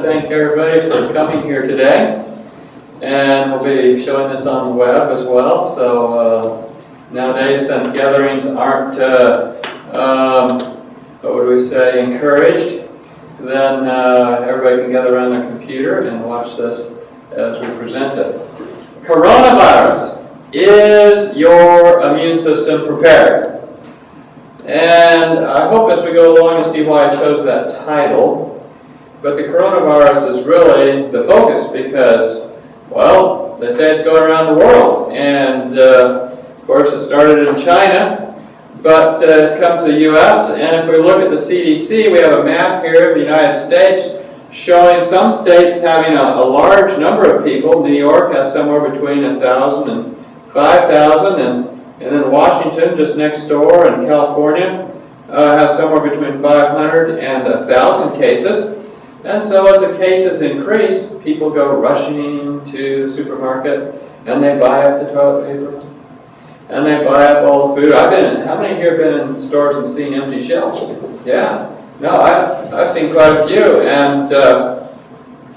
thank everybody for coming here today. And we'll be showing this on the web as well. So nowadays, since gatherings aren't, encouraged, then everybody can gather around their computer and watch this as we present it. Coronavirus. Is your immune system prepared? And I hope as we go along you'll see why I chose that title. But the coronavirus is really the focus because, well, they say it's going around the world. And of course it started in China, but it's come to the U.S. And if we look at the CDC, we have a map here of the United States showing some states having a large number of people. New York has somewhere between 1,000 and 5,000, and then Washington, just next door, and California have somewhere between 500 and 1,000 cases. And so as the cases increase, people go rushing to the supermarket, and they buy up the toilet paper, and they buy up all the food. How many here have been in stores and seen empty shelves? Yeah. No, I've seen quite a few. And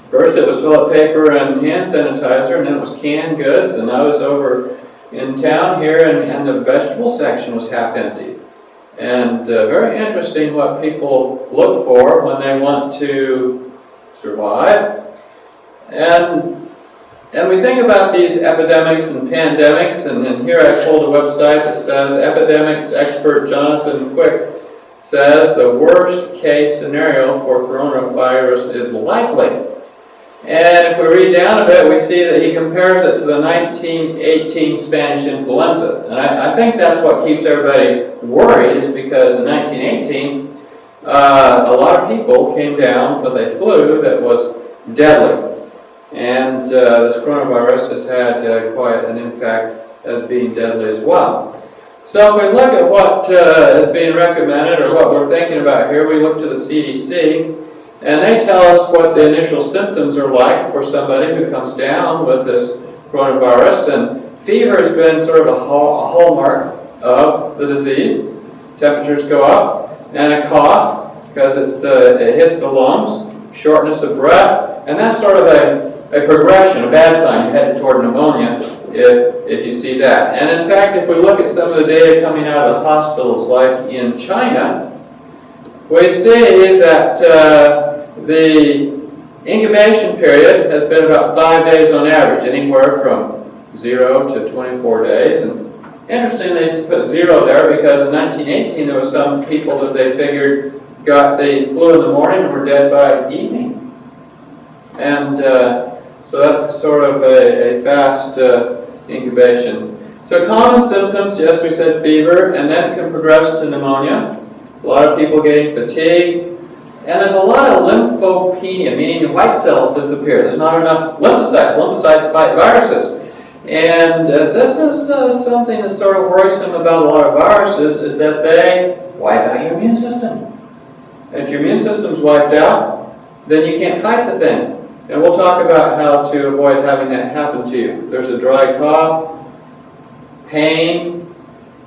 first it was toilet paper and hand sanitizer, and then it was canned goods, and I was over in town here, and the vegetable section was half empty. And very interesting what people look for when they want to survive. And we think about these epidemics and pandemics, and here I pulled a website that says epidemics expert Jonathan Quick says the worst case scenario for coronavirus is likely. And if we read down a bit, we see that he compares it to the 1918 Spanish influenza. And I think that's what keeps everybody worried, is because in 1918, a lot of people came down with a flu that was deadly. And this coronavirus has had quite an impact as being deadly as well. So if we look at what is being recommended, or what we're thinking about here, we look to the CDC. And they tell us what the initial symptoms are like for somebody who comes down with this coronavirus. And fever has been sort of a hallmark of the disease. Temperatures go up, and a cough, because it hits the lungs, shortness of breath, and that's sort of a progression, a bad sign. You're headed toward pneumonia if you see that. And in fact, if we look at some of the data coming out of the hospitals, like in China, we see that the incubation period has been about 5 days on average, anywhere from 0 to 24 days. And interestingly, they put 0 there because in 1918 there were some people that they figured got the flu in the morning and were dead by evening. And so that's sort of a fast incubation. So common symptoms, yes, we said fever, and then it can progress to pneumonia. A lot of people getting fatigue. And there's a lot of lymphopenia, meaning the white cells disappear. There's not enough lymphocytes. Lymphocytes fight viruses. And this is something that's sort of worrisome about a lot of viruses, is that they wipe out your immune system. And if your immune system's wiped out, then you can't fight the thing. And we'll talk about how to avoid having that happen to you. There's a dry cough, pain,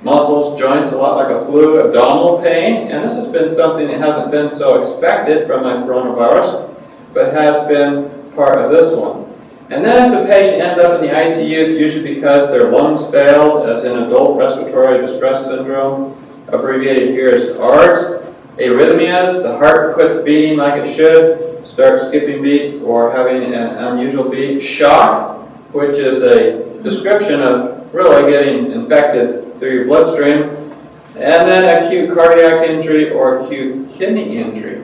muscles, joints, a lot like a flu, abdominal pain, and this has been something that hasn't been so expected from the coronavirus, but has been part of this one. And then if the patient ends up in the ICU, it's usually because their lungs failed, as in adult respiratory distress syndrome, abbreviated here as ARDS. Arrhythmias, the heart quits beating like it should, starts skipping beats or having an unusual beat. Shock, which is a description of really getting infected through your bloodstream, and then acute cardiac injury or acute kidney injury.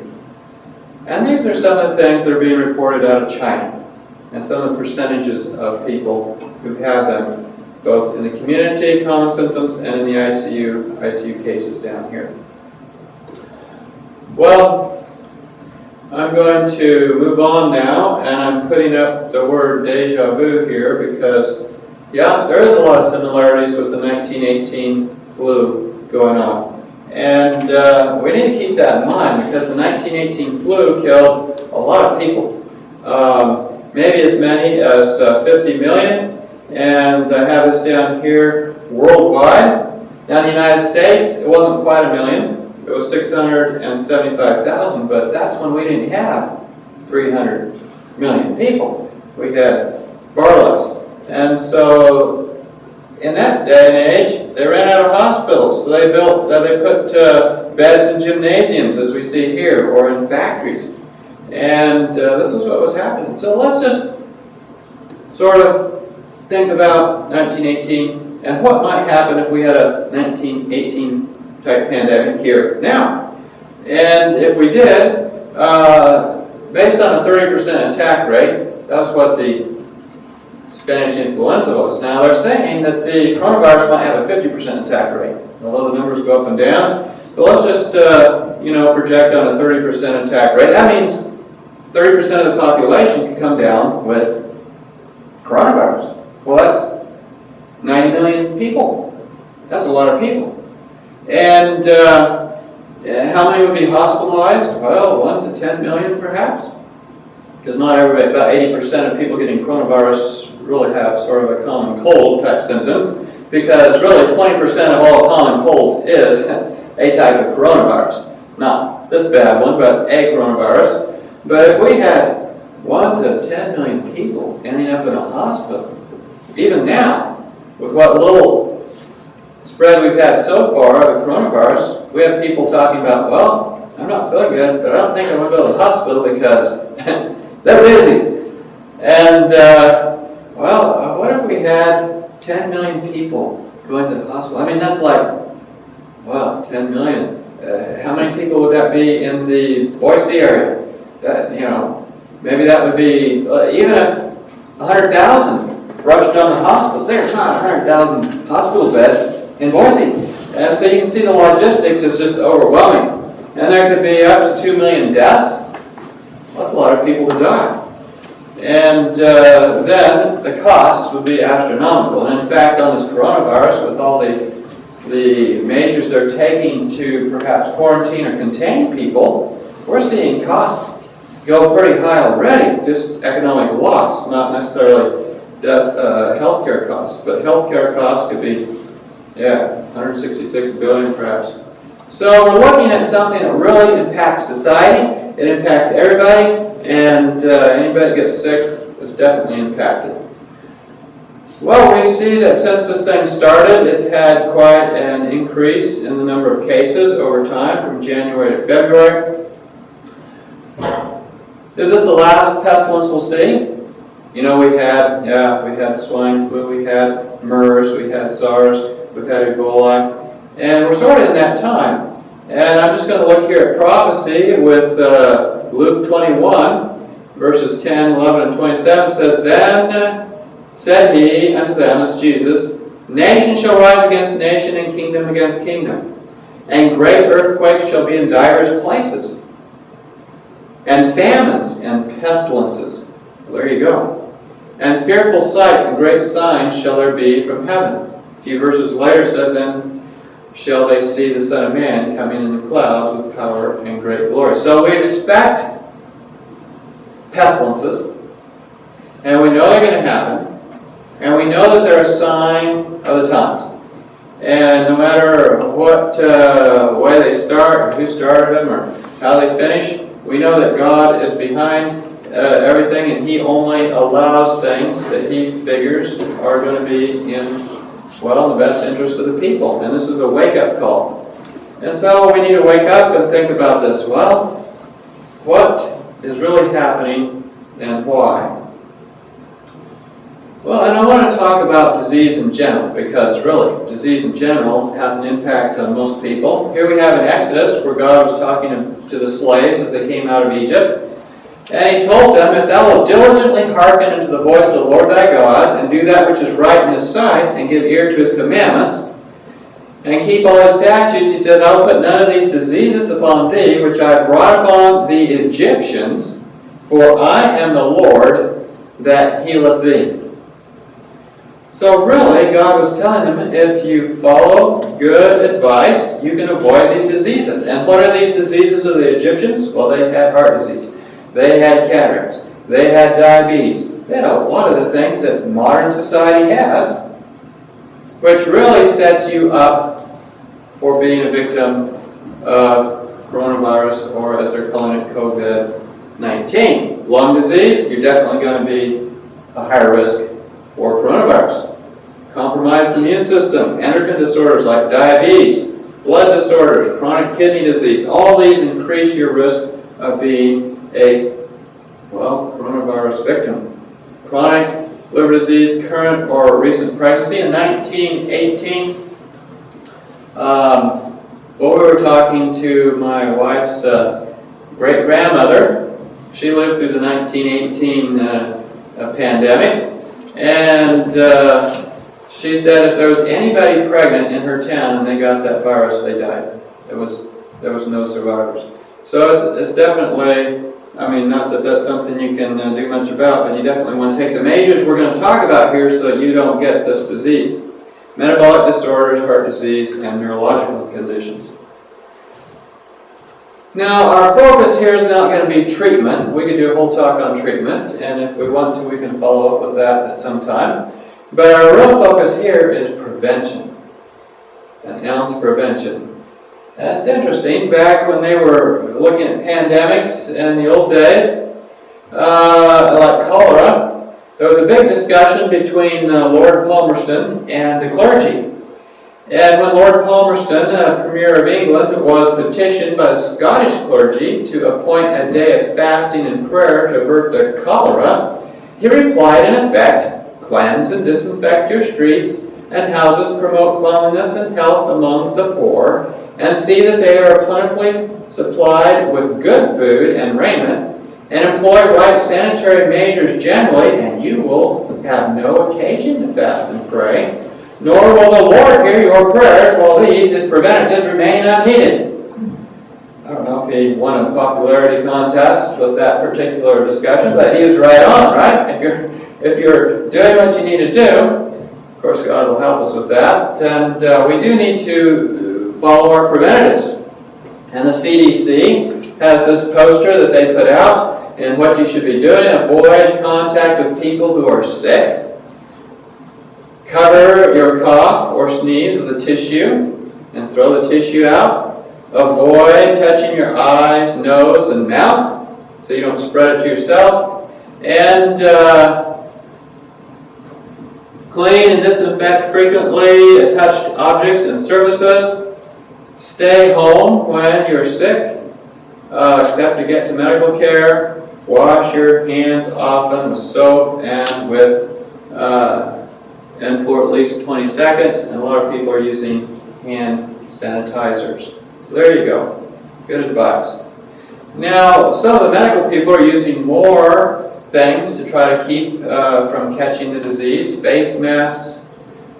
And these are some of the things that are being reported out of China, and some of the percentages of people who have them, both in the community, common symptoms, and in the ICU cases down here. Well, I'm going to move on now, and I'm putting up the word deja vu here because yeah, there is a lot of similarities with the 1918 flu going on. And we need to keep that in mind because the 1918 flu killed a lot of people. Maybe as many as 50 million. And I have this down here worldwide. Now in the United States, it wasn't quite 1 million. It was 675,000, but that's when we didn't have 300 million people. We had far less. And so in that day and age, they ran out of hospitals. So they put beds in gymnasiums, as we see here, or in factories. And this is what was happening. So let's just sort of think about 1918 and what might happen if we had a 1918 type pandemic here now. And if we did, based on a 30% attack rate, that's what the Spanish influenza was. Now they're saying that the coronavirus might have a 50% attack rate, although the numbers go up and down. But let's just project on a 30% attack rate. That means 30% of the population could come down with coronavirus. Well, that's 90 million people. That's a lot of people. And how many would be hospitalized? Well, 1 to 10 million perhaps. Because not everybody, about 80% of people getting coronavirus really have sort of a common cold type symptoms. Because really 20% of all common colds is a type of coronavirus. Not this bad one, but a coronavirus. But if we had 1 to 10 million people ending up in a hospital, even now, with what little spread we've had so far of the coronavirus, we have people talking about, well, I'm not feeling good, but I don't think I'm going to go to the hospital because they're busy. And, what if we had 10 million people going to the hospital? I mean, that's like, well, 10 million. How many people would that be in the Boise area? Maybe that would be, even if 100,000 rushed on the hospitals, there's not 100,000 hospital beds in Boise. And so you can see the logistics is just overwhelming. And there could be up to 2 million deaths. That's a lot of people to die. And then the costs would be astronomical. And in fact, on this coronavirus, with all the measures they're taking to perhaps quarantine or contain people, we're seeing costs go pretty high already. Just economic loss, not necessarily healthcare costs. But healthcare costs could be, 166 billion perhaps. So we're looking at something that really impacts society. It impacts everybody. And anybody that gets sick is definitely impacted. Well, we see that since this thing started, it's had quite an increase in the number of cases over time from January to February. Is this the last pestilence we'll see? We had swine flu, we had MERS, we had SARs, we've had Ebola, and we're sort of in that time. And I'm just going to look here at prophecy with Luke 21, verses 10, 11, and 27 says, Then said he unto them, that's Jesus, Nation shall rise against nation, and kingdom against kingdom. And great earthquakes shall be in divers places, and famines and pestilences. Well, there you go. And fearful sights and great signs shall there be from heaven. A few verses later says, Then shall they see the Son of Man coming in the clouds with power and great glory. So we expect pestilences, and we know they're going to happen, and we know that they're a sign of the times. And no matter what way they start, or who started them, or how they finish, we know that God is behind everything, and He only allows things that He figures are going to be in the best interest of the people. And this is a wake-up call. And so we need to wake up and think about this. Well, what is really happening and why? Well, and I want to talk about disease in general, because really, disease in general has an impact on most people. Here we have in Exodus, where God was talking to the slaves as they came out of Egypt. And He told them, If thou wilt diligently hearken unto the voice of the Lord thy God, and do that which is right in His sight, and give ear to His commandments, and keep all His statutes, He says, I will put none of these diseases upon thee, which I brought upon the Egyptians, for I am the Lord that healeth thee. So really, God was telling them, if you follow good advice, you can avoid these diseases. And what are these diseases of the Egyptians? Well, they had heart disease. They had cataracts. They had diabetes. They had a lot of the things that modern society has, which really sets you up for being a victim of coronavirus, or as they're calling it, COVID-19. COVID-19. Lung disease, you're definitely going to be a higher risk for coronavirus. Compromised immune system, endocrine disorders like diabetes, blood disorders, chronic kidney disease, all these increase your risk of being a, well, coronavirus victim. Chronic liver disease, current or recent pregnancy. In 1918, well, we were talking to my wife's great-grandmother. She lived through the 1918 pandemic, and she said if there was anybody pregnant in her town and they got that virus, they died. There was no survivors. So it's definitely, I mean, not that that's something you can do much about, but you definitely want to take the measures we're going to talk about here so that you don't get this disease. Metabolic disorders, heart disease, and neurological conditions. Now, our focus here is not going to be treatment. We could do a whole talk on treatment, and if we want to, we can follow up with that at some time. But our real focus here is prevention, an ounce prevention. That's interesting. Back when they were looking at pandemics in the old days, like cholera, there was a big discussion between Lord Palmerston and the clergy. And when Lord Palmerston, Premier of England, was petitioned by the Scottish clergy to appoint a day of fasting and prayer to avert the cholera, he replied in effect, "Cleanse and disinfect your streets and houses, promote cleanliness and health among the poor, and see that they are plentifully supplied with good food and raiment, and employ right sanitary measures generally, and you will have no occasion to fast and pray, nor will the Lord hear your prayers while these, his preventives, remain unheeded." I don't know if he won a popularity contest with that particular discussion, but he was right on, right? If you're doing what you need to do, of course God will help us with that, and we do need to follow our preventatives. And the CDC has this poster that they put out, and what you should be doing: avoid contact with people who are sick, cover your cough or sneeze with a tissue and throw the tissue out, avoid touching your eyes, nose, and mouth so you don't spread it to yourself, and clean and disinfect frequently touched objects and surfaces. Stay home when you're sick, except to get to medical care. Wash your hands often with soap and for at least 20 seconds. And a lot of people are using hand sanitizers. So there you go. Good advice. Now, some of the medical people are using more things to try to keep from catching the disease. Face masks,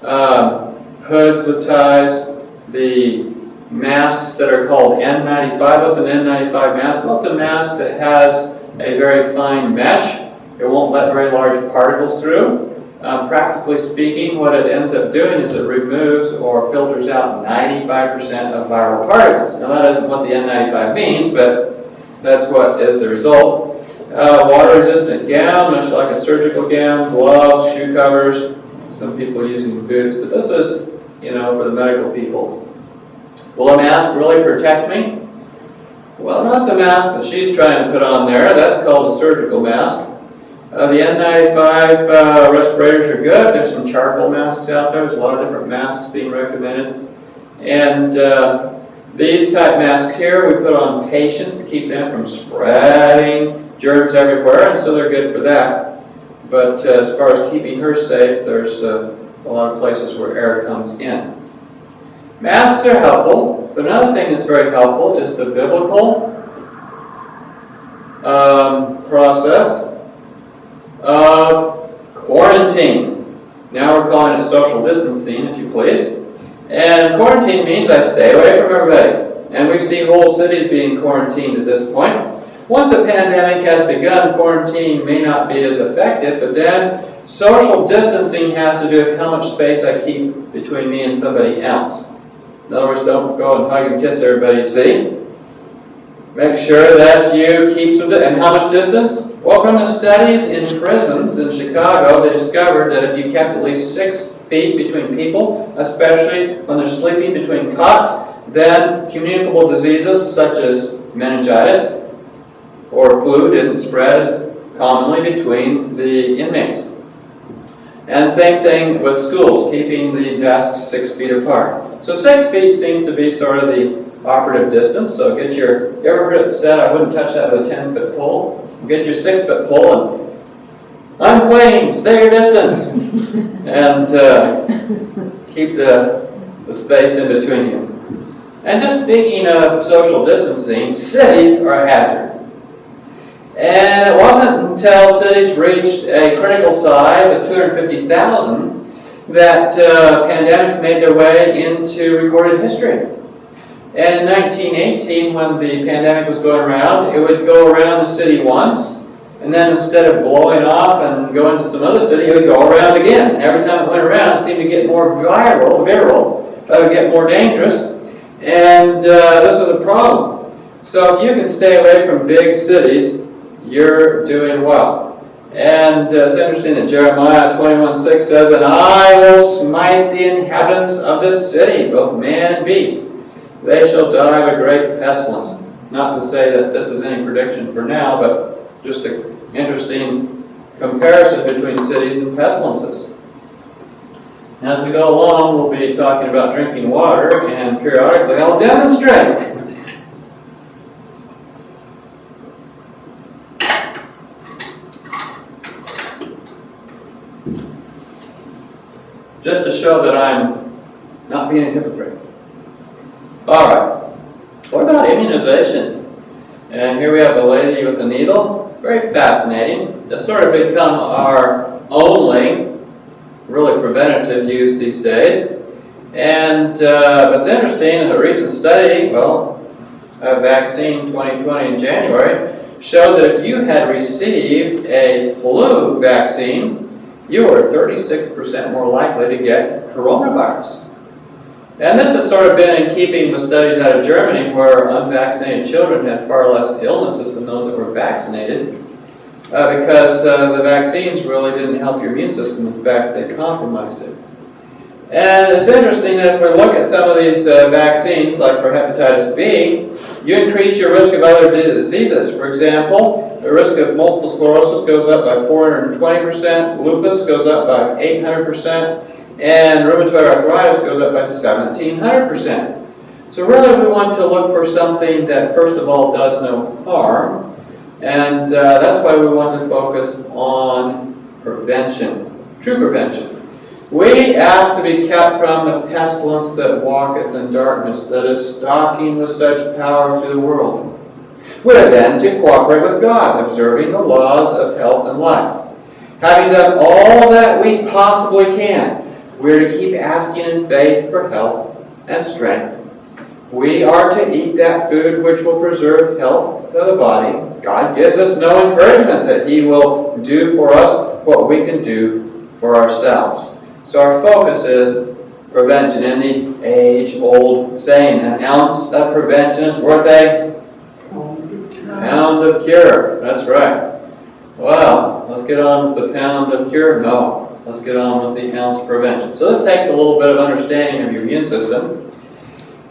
hoods with ties, the masks that are called N95. What's an N95 mask? Well, it's a mask that has a very fine mesh. It won't let very large particles through. Practically speaking, what it ends up doing is it removes or filters out 95% of viral particles. Now, that isn't what the N95 means, but that's what is the result. Water-resistant gown, much like a surgical gown, gloves, shoe covers. Some people are using boots, but this is, for the medical people. Will a mask really protect me? Well, not the mask that she's trying to put on there. That's called a surgical mask. The N95 respirators are good. There's some charcoal masks out there. There's a lot of different masks being recommended. And these type masks here, we put on patients to keep them from spreading germs everywhere, and so they're good for that. But as far as keeping her safe, there's a lot of places where air comes in. Masks are helpful, but another thing that's very helpful is the biblical process of quarantine. Now we're calling it social distancing, if you please. And quarantine means I stay away from everybody. And we see whole cities being quarantined at this point. Once a pandemic has begun, quarantine may not be as effective, but then social distancing has to do with how much space I keep between me and somebody else. In other words, don't go and hug and kiss everybody you see. Make sure that you keep some and how much distance? Well, from the studies in prisons in Chicago, they discovered that if you kept at least 6 feet between people, especially when they're sleeping between cots, then communicable diseases such as meningitis or flu didn't spread as commonly between the inmates. And same thing with schools, keeping the desks 6 feet apart. So 6 feet seems to be sort of the operative distance. So get your, you ever heard it said, I wouldn't touch that with a 10-foot pole? Get your 6-foot pole and unclean, stay your distance, and keep the space in between you. And just speaking of social distancing, cities are a hazard. And it wasn't until cities reached a critical size of 250,000 that pandemics made their way into recorded history. And in 1918, when the pandemic was going around, it would go around the city once, and then instead of blowing off and going to some other city, it would go around again. And every time it went around, it seemed to get more viral, get more dangerous, and this was a problem. So if you can stay away from big cities, you're doing well. And it's interesting that Jeremiah 21:6 says, and I will smite the inhabitants of this city, both man and beast. They shall die of a great pestilence. Not to say that this is any prediction for now, but just an interesting comparison between cities and pestilences. As we go along, we'll be talking about drinking water, and periodically I'll demonstrate. Just to show that I'm not being a hypocrite. All right, what about immunization? And here we have the lady with the needle. Very fascinating. It's sort of become our only really preventative use these days. And what's interesting is a recent study, a vaccine 2020 in January, showed that if you had received a flu vaccine, you were 36% more likely to get coronavirus. And this has sort of been in keeping with studies out of Germany where unvaccinated children had far less illnesses than those that were vaccinated because the vaccines really didn't help your immune system. In fact, they compromised it. And it's interesting that if we look at some of these vaccines, like for hepatitis B, you increase your risk of other diseases. For example, the risk of multiple sclerosis goes up by 420%, lupus goes up by 800%, and rheumatoid arthritis goes up by 1,700%. So really we want to look for something that first of all does no harm, and that's why we want to focus on prevention, true prevention. We ask to be kept from the pestilence that walketh in darkness, that is stalking with such power through the world. We are then to cooperate with God, observing the laws of health and life. Having done all that we possibly can, we are to keep asking in faith for health and strength. We are to eat that food which will preserve health of the body. God gives us no encouragement that He will do for us what we can do for ourselves. So our focus is prevention, and the age-old saying, an ounce of prevention is worth a pound of cure. That's right. Well, let's get on with the pound of cure? No. Let's get on with the ounce prevention. So this takes a little bit of understanding of your immune system.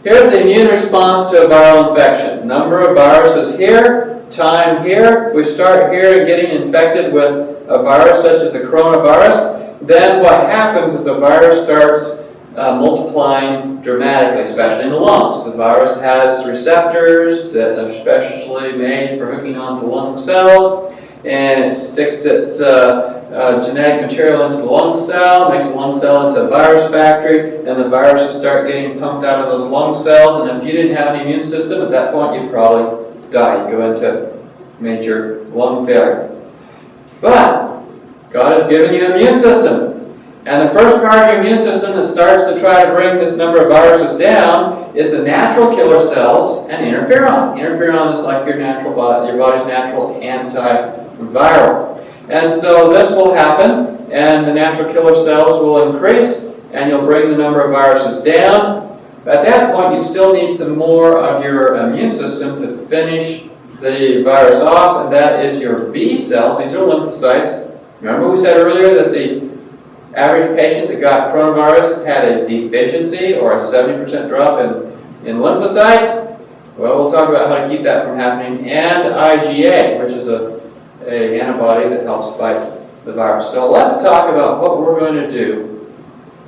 Here's the immune response to a viral infection. Number of viruses here, time here. We start here getting infected with a virus such as the coronavirus. Then what happens is the virus starts multiplying dramatically, especially in the lungs. The virus has receptors that are specially made for hooking onto lung cells, and it sticks its genetic material into the lung cell, makes the lung cell into a virus factory, and the viruses start getting pumped out of those lung cells, and if you didn't have an immune system, at that point you'd probably die. You'd go into major lung failure. But God has given you an immune system. And the first part of your immune system that starts to try to bring this number of viruses down is the natural killer cells and interferon. Interferon is like your body's natural antiviral. And so this will happen, and the natural killer cells will increase, and you'll bring the number of viruses down. At that point, you still need some more of your immune system to finish the virus off, and that is your B cells. These are lymphocytes. Remember we said earlier that the average patient that got coronavirus had a deficiency or a 70% drop in lymphocytes? Well, we'll talk about how to keep that from happening, and IgA, which is an antibody that helps fight the virus. So let's talk about what we're going to do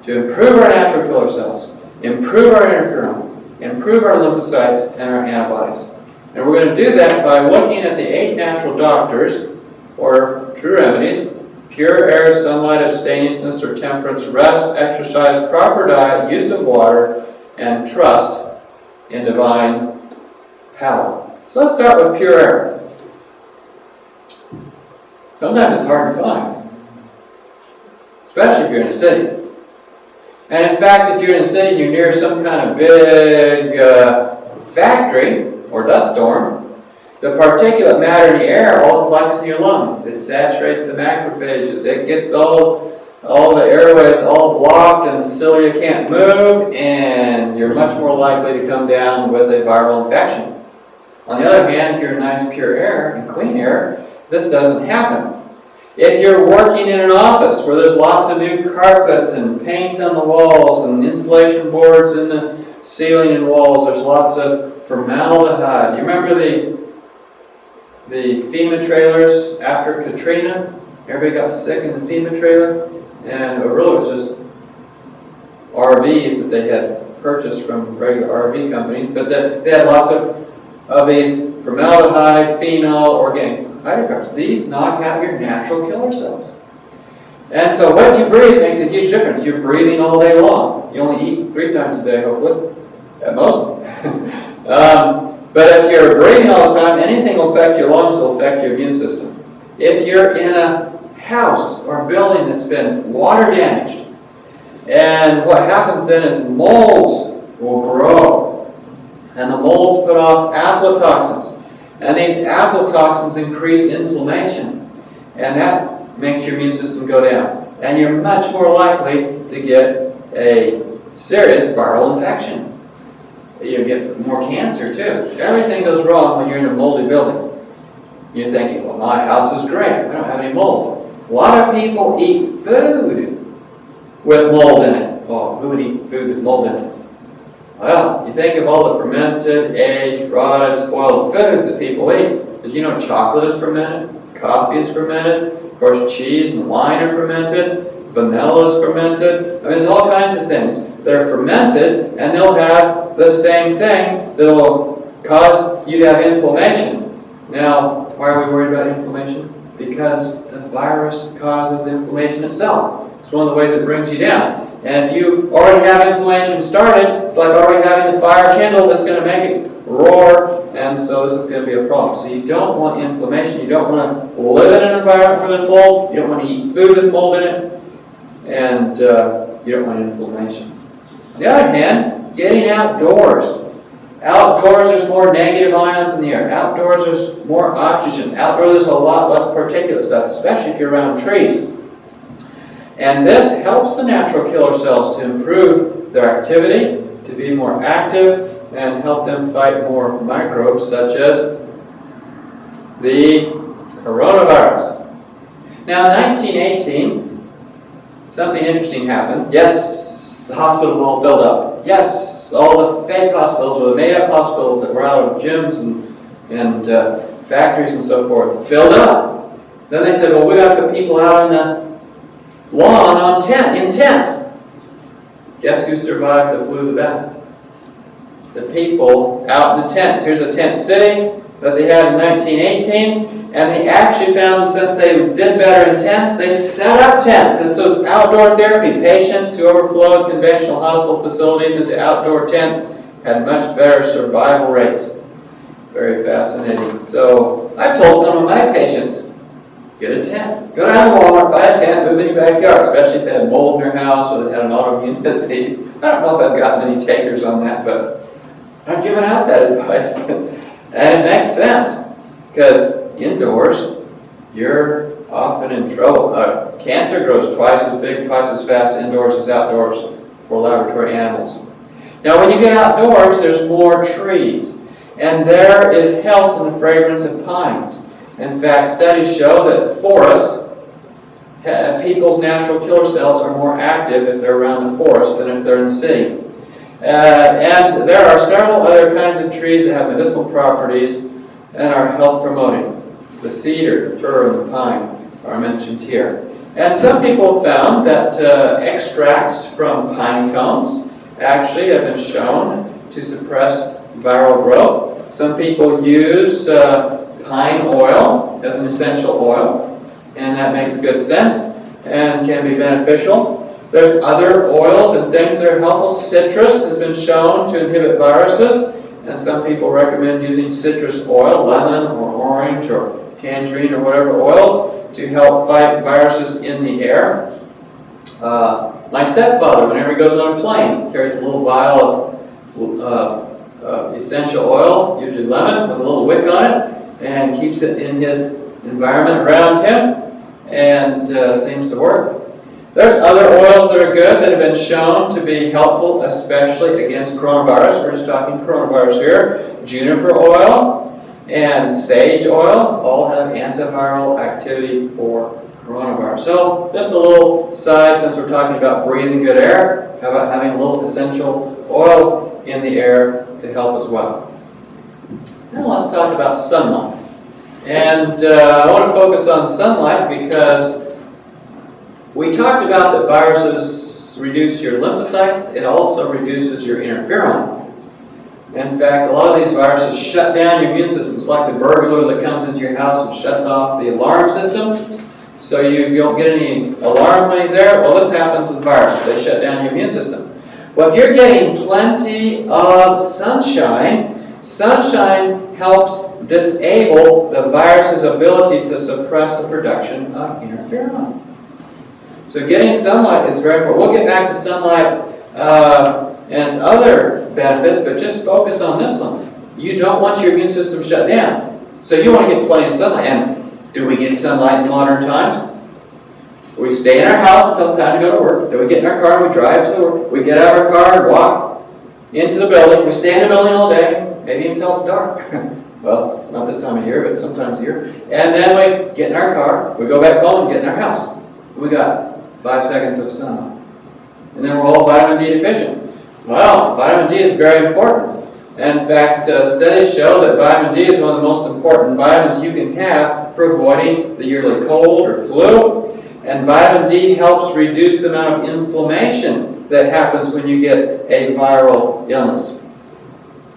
to improve our natural killer cells, improve our interferon, improve our lymphocytes and our antibodies. And we're going to do that by looking at the 8 natural doctors, or true remedies: pure air, sunlight, abstemiousness or temperance, rest, exercise, proper diet, use of water, and trust in divine power. So let's start with pure air. Sometimes it's hard to find, especially if you're in a city. And in fact, if you're in a city and you're near some kind of big factory or dust storm, the particulate matter in the air all collects in your lungs. It saturates the macrophages. It gets all the airways all blocked and the cilia can't move, and you're much more likely to come down with a viral infection. On the other hand, if you're in nice pure air and clean air, this doesn't happen. If you're working in an office where there's lots of new carpet and paint on the walls and insulation boards in the ceiling and walls, there's lots of formaldehyde. You remember the FEMA trailers after Katrina? Everybody got sick in the FEMA trailer, and it really was just RVs that they had purchased from regular RV companies, but they had lots of these formaldehyde, phenol, organic hydrocarbons. These knock out your natural killer cells. And so what you breathe makes a huge difference. You're breathing all day long. You only eat 3 times a day, hopefully, at most. But if you're breathing all the time, anything will affect your lungs, will affect your immune system. If you're in a house or building that's been water damaged, and what happens then is molds will grow, and the molds put off aflatoxins, and these aflatoxins increase inflammation, and that makes your immune system go down, and you're much more likely to get a serious viral infection. You get more cancer too. Everything goes wrong when you're in a moldy building. You're thinking, well, my house is great. I don't have any mold. A lot of people eat food with mold in it. Oh, who would eat food with mold in it? Well, you think of all the fermented, aged, rotted, spoiled foods that people eat. Did you know chocolate is fermented? Coffee is fermented? Of course, cheese and wine are fermented. Vanilla is fermented. I mean, there's all kinds of things that are fermented, and they'll have the same thing that'll cause you to have inflammation. Now, why are we worried about inflammation? Because the virus causes inflammation itself. It's one of the ways it brings you down. And if you already have inflammation started, it's like already having the fire kindled that's going to make it roar, and so this is going to be a problem. So you don't want inflammation. You don't want to live in an environment where there's mold. You don't want to eat food with mold in it. And you don't want inflammation. On the other hand, getting outdoors. Outdoors, there's more negative ions in the air. Outdoors, there's more oxygen. Outdoors, there's a lot less particulate stuff, especially if you're around trees. And this helps the natural killer cells to improve their activity, to be more active, and help them fight more microbes, such as the coronavirus. Now, in 1918, something interesting happened. Yes, the hospitals all filled up. Yes, all the fake hospitals, or the made-up hospitals that were out of gyms and factories and so forth, filled up. Then they said, well, we got to put people out in the lawn in tents. Guess who survived the flu the best? The people out in the tents. Here's a tent city that they had in 1918. And they actually found, since they did better in tents, they set up tents. And so it's outdoor therapy. Patients who overflowed conventional hospital facilities into outdoor tents had much better survival rates. Very fascinating. So I've told some of my patients, get a tent. Go down to Walmart, buy a tent, move in your backyard, especially if they had mold in their house or they had an autoimmune disease. I don't know if I've got many takers on that, but I've given out that advice. And it makes sense, because indoors, you're often in trouble. Cancer grows twice as big, twice as fast indoors as outdoors for laboratory animals. Now, when you get outdoors, there's more trees. And there is health in the fragrance of pines. In fact, studies show that forests, people's natural killer cells are more active if they're around the forest than if they're in the city. And there are several other kinds of trees that have medicinal properties and are health promoting. The cedar, the fir, and the pine are mentioned here. And some people found that extracts from pine cones actually have been shown to suppress viral growth. Some people use pine oil as an essential oil, and that makes good sense and can be beneficial. There's other oils and things that are helpful. Citrus has been shown to inhibit viruses, and some people recommend using citrus oil, lemon or orange or tangerine or whatever oils, to help fight viruses in the air. My stepfather, whenever he goes on a plane, carries a little vial of essential oil, usually lemon, with a little wick on it, and keeps it in his environment around him, and seems to work. There's other oils that are good that have been shown to be helpful, especially against coronavirus. We're just talking coronavirus here. Juniper oil and sage oil all have antiviral activity for coronavirus. So just a little side, since we're talking about breathing good air, how about having a little essential oil in the air to help as well. Now let's talk about sunlight. And I want to focus on sunlight because we talked about that viruses reduce your lymphocytes. It also reduces your interferon. In fact, a lot of these viruses shut down your immune system. It's like the burglar that comes into your house and shuts off the alarm system, so you don't get any alarm when he's there. Well, this happens with viruses. They shut down your immune system. Well, if you're getting plenty of sunshine, sunshine helps disable the virus's ability to suppress the production of interferon. So getting sunlight is very important. We'll get back to sunlight and its other benefits, but just focus on this one. You don't want your immune system shut down, so you want to get plenty of sunlight. And do we get sunlight in modern times? We stay in our house until it's time to go to work. Then we get in our car and we drive to work. We get out of our car and walk into the building. We stay in the building all day, maybe until it's dark. Well, not this time of year, but sometimes a year. And then we get in our car, we go back home and get in our house. We got 5 seconds of sunlight. And then we're all vitamin D deficient. Well, vitamin D is very important. In fact, studies show that vitamin D is one of the most important vitamins you can have for avoiding the yearly cold or flu. And vitamin D helps reduce the amount of inflammation that happens when you get a viral illness.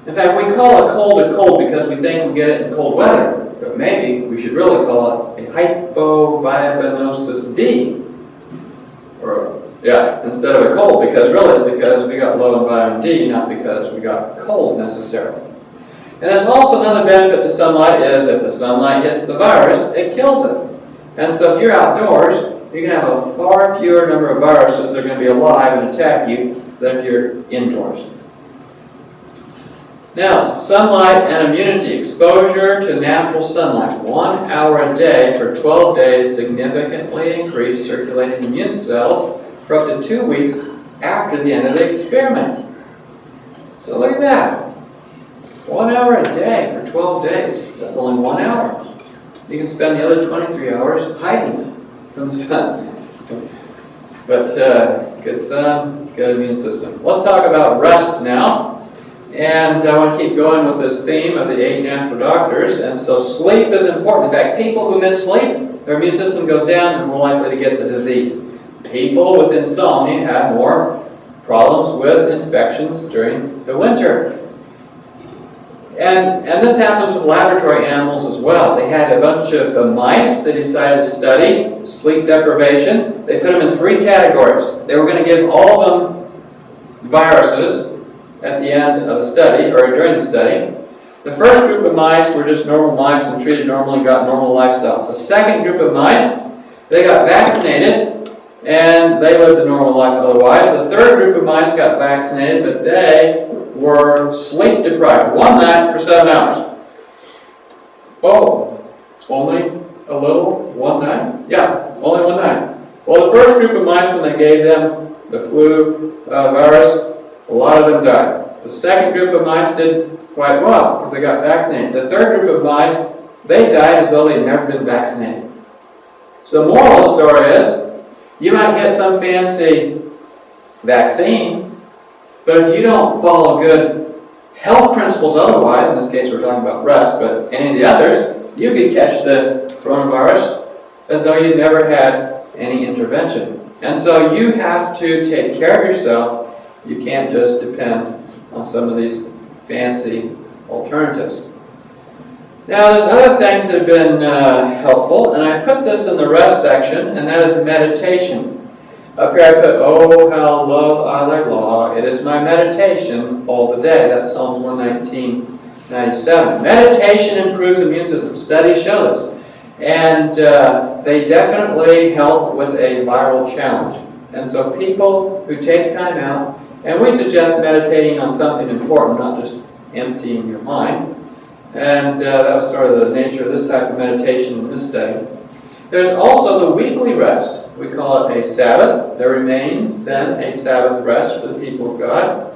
In fact, we call a cold because we think we get it in cold weather. But maybe we should really call it a hypovitaminous D. Instead of a cold, because really it's because we got low in vitamin D, not because we got cold necessarily. And there's also another benefit to sunlight is if the sunlight hits the virus, it kills it. And so if you're outdoors, you're going to have a far fewer number of viruses that are going to be alive and attack you than if you're indoors. Now, sunlight and immunity. Exposure to natural sunlight. 1 hour a day for 12 days significantly increased circulating immune cells for up to 2 weeks after the end of the experiment. So look at that. 1 hour a day for 12 days. That's only 1 hour. You can spend the other 23 hours hiding from the sun. But good sun, good immune system. Let's talk about rest now. And I want to keep going with this theme of the 8 natural doctors. And so sleep is important. In fact, people who miss sleep, their immune system goes down and more likely to get the disease. People with insomnia have more problems with infections during the winter. And this happens with laboratory animals as well. They had a bunch of mice they decided to study sleep deprivation. They put them in 3 categories. They were going to give all of them viruses at the end of the study, or during the study. The first group of mice were just normal mice and treated normally, got normal lifestyles. The second group of mice, they got vaccinated, and they lived a normal life otherwise. The third group of mice got vaccinated, but they were sleep deprived. 1 night for 7 hours. Oh, only a little? 1 night? Yeah, only 1 night. Well, the first group of mice, when they gave them the flu virus, a lot of them died. The second group of mice did quite well because they got vaccinated. The third group of mice, they died as though they'd never been vaccinated. So the moral of the story is, you might get some fancy vaccine, But if you don't follow good health principles otherwise, in this case we're talking about rest, but any of the others, you could catch the coronavirus as though you'd never had any intervention. And so you have to take care of yourself. You can't just depend on some of these fancy alternatives. Now there's other things that have been helpful, and I put this in the rest section, and that is meditation. Up here I put, oh, how love I thy law. It is my meditation all the day. That's Psalms 119:97. Meditation improves the immune system. Studies show this. And they definitely help with a viral challenge. And so people who take time out, and we suggest meditating on something important, not just emptying your mind. And that was sort of the nature of this type of meditation in this study. There's also the weekly rest. We call it a Sabbath. There remains then a Sabbath rest for the people of God.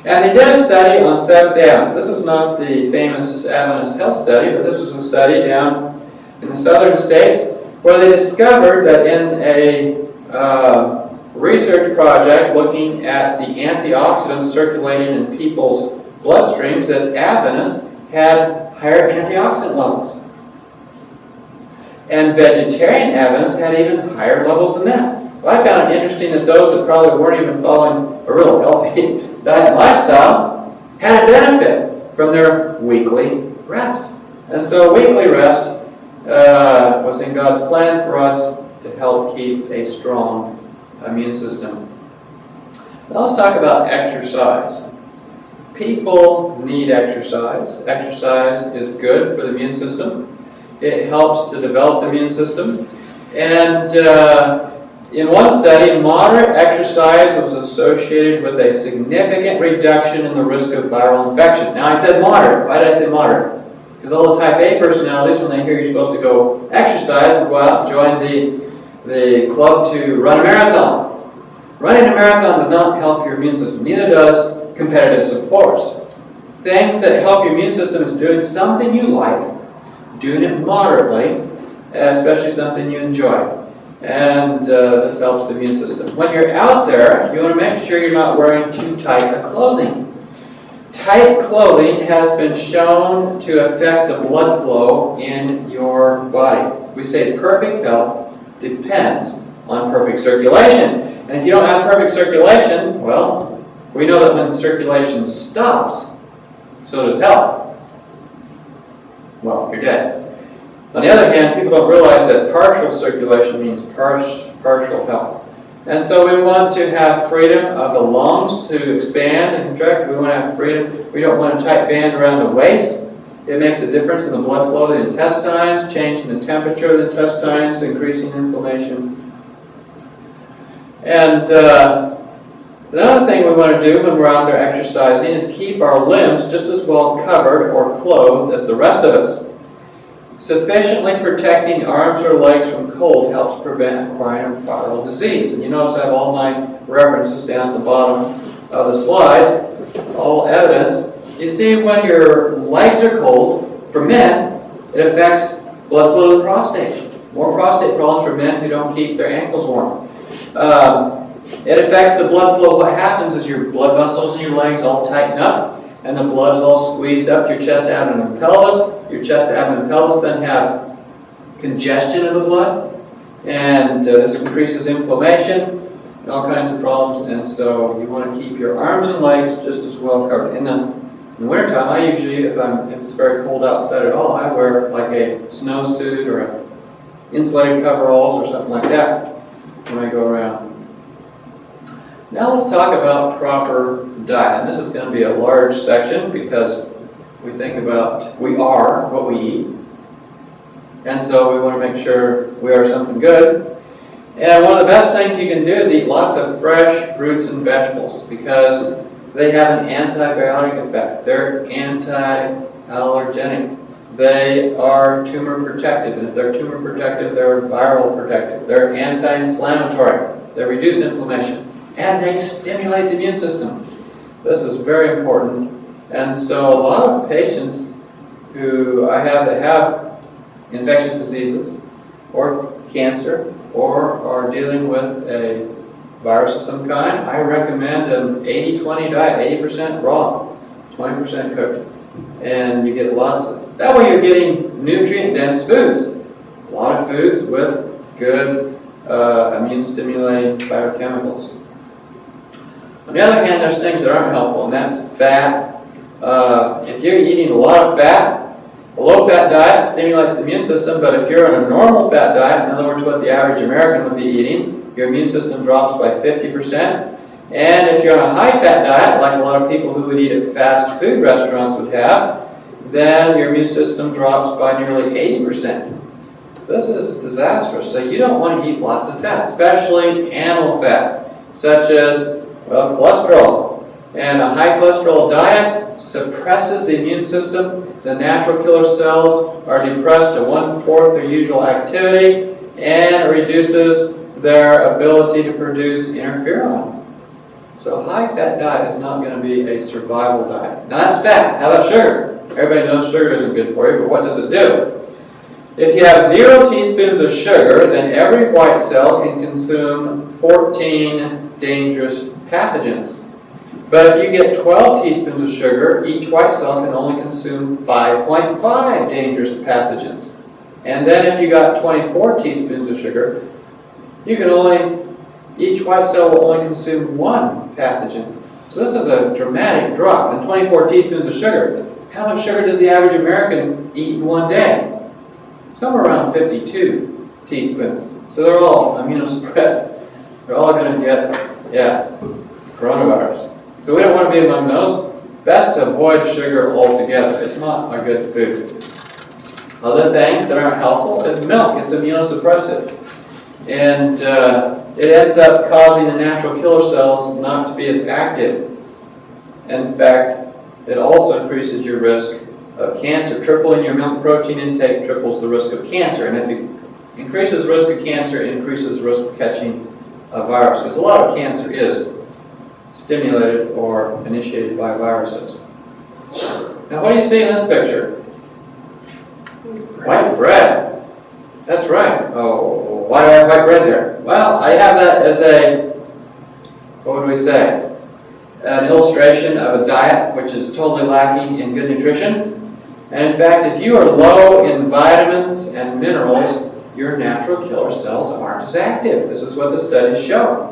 And they did a study on Seventh-day Adventists. This is not the famous Adventist health study, but this was a study down in the southern states where they discovered that in a research project looking at the antioxidants circulating in people's bloodstreams that Adventists had higher antioxidant levels. And vegetarian Adventists had even higher levels than that. Well, I found it interesting that those that probably weren't even following a real healthy diet and lifestyle had a benefit from their weekly rest. And so weekly rest was in God's plan for us to help keep a strong immune system. Now let's talk about exercise. People need exercise. Exercise is good for the immune system. It helps to develop the immune system. And in one study, moderate exercise was associated with a significant reduction in the risk of viral infection. Now I said moderate. Why did I say moderate? Because all the type A personalities, when they hear you're supposed to go exercise, will go out and join the club to run a marathon. Running a marathon does not help your immune system. Neither does competitive sports. Things that help your immune system is doing something you like, doing it moderately, especially something you enjoy. And this helps the immune system. When you're out there, you want to make sure you're not wearing too tight a clothing. Tight clothing has been shown to affect the blood flow in your body. We say perfect health depends on perfect circulation. And if you don't have perfect circulation, well, we know that when circulation stops, so does health. Well, you're dead. On the other hand, people don't realize that partial circulation means partial health. And so we want to have freedom of the lungs to expand and contract. We want to have freedom. We don't want a tight band around the waist. It makes a difference in the blood flow to the intestines, changing the temperature of the intestines, increasing inflammation. And another thing we want to do when we're out there exercising is keep our limbs just as well covered or clothed as the rest of us. Sufficiently protecting arms or legs from cold helps prevent acquiring viral disease. And you notice I have all my references down at the bottom of the slides, all evidence. You see, when your legs are cold, for men, it affects blood flow to the prostate. More prostate problems for men who don't keep their ankles warm. It affects the blood flow. What happens is your blood vessels in your legs all tighten up, and the blood is all squeezed up to your chest, abdomen, and pelvis. Your chest, abdomen, and pelvis then have congestion of the blood, and this increases inflammation and all kinds of problems. And so you want to keep your arms and legs just as well covered. In the wintertime, I usually, if it's very cold outside at all, I wear like a snowsuit or a insulated coveralls or something like that when I go around. Now let's talk about proper diet. And this is going to be a large section because we think about we are what we eat. And so we want to make sure we are something good. And one of the best things you can do is eat lots of fresh fruits and vegetables because they have an antibiotic effect. They're anti-allergenic. They are tumor protective. And if they're tumor protective, they're viral protective. They're anti-inflammatory. They reduce inflammation. And they stimulate the immune system. This is very important. And so a lot of patients who I have that have infectious diseases or cancer or are dealing with a virus of some kind, I recommend an 80-20 diet, 80% raw, 20% cooked. And you get lots of, that way you're getting nutrient-dense foods. A lot of foods with good immune-stimulating biochemicals. On the other hand, there's things that aren't helpful, and that's fat. If you're eating a lot of fat, a low-fat diet stimulates the immune system, but if you're on a normal fat diet, in other words what the average American would be eating, your immune system drops by 50%. And if you're on a high-fat diet, like a lot of people who would eat at fast food restaurants would have, then your immune system drops by nearly 80%. This is disastrous. So you don't want to eat lots of fat, especially animal fat, such as, well, cholesterol. And a high cholesterol diet suppresses the immune system. The natural killer cells are depressed to 1/4 their usual activity, and it reduces their ability to produce interferon. So a high-fat diet is not going to be a survival diet. Now that's fat. How about sugar? Everybody knows sugar isn't good for you, but what does it do? If you have 0 teaspoons of sugar, then every white cell can consume 14 dangerous pathogens. But if you get 12 teaspoons of sugar, each white cell can only consume 5.5 dangerous pathogens. And then if you got 24 teaspoons of sugar, each white cell will only consume 1 pathogen. So this is a dramatic drop. And 24 teaspoons of sugar. How much sugar does the average American eat in one day? Somewhere around 52 teaspoons. So they're all immunosuppressed. They're all going to get, coronavirus. So we don't want to be among those. Best to avoid sugar altogether. It's not a good food. Other things that aren't helpful is milk. It's immunosuppressive. And it ends up causing the natural killer cells not to be as active. In fact, it also increases your risk of cancer. Tripling your milk protein intake triples the risk of cancer. And if it increases the risk of cancer, it increases the risk of catching a virus. Because a lot of cancer is stimulated or initiated by viruses. Now what do you see in this picture? White bread. That's right. Oh, why do I have white bread there? Well, I have that as what would we say? An illustration of a diet which is totally lacking in good nutrition. And in fact, if you are low in vitamins and minerals, your natural killer cells aren't as active. This is what the studies show.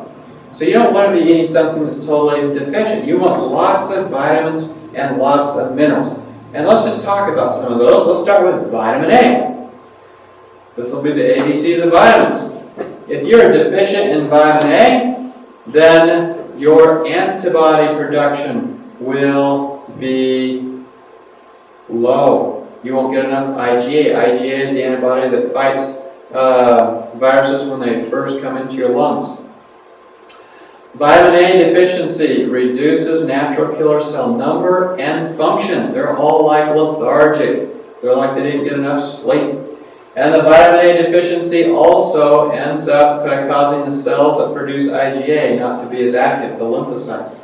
So you don't want to be eating something that's totally deficient. You want lots of vitamins and lots of minerals. And let's just talk about some of those. Let's start with vitamin A. This will be the ABCs of vitamins. If you're deficient in vitamin A, then your antibody production will be low. You won't get enough IgA. IgA is the antibody that fights viruses when they first come into your lungs. Vitamin A deficiency reduces natural killer cell number and function. They're all like lethargic. They're like they didn't get enough sleep. And the vitamin A deficiency also ends up causing the cells that produce IgA not to be as active, the lymphocytes.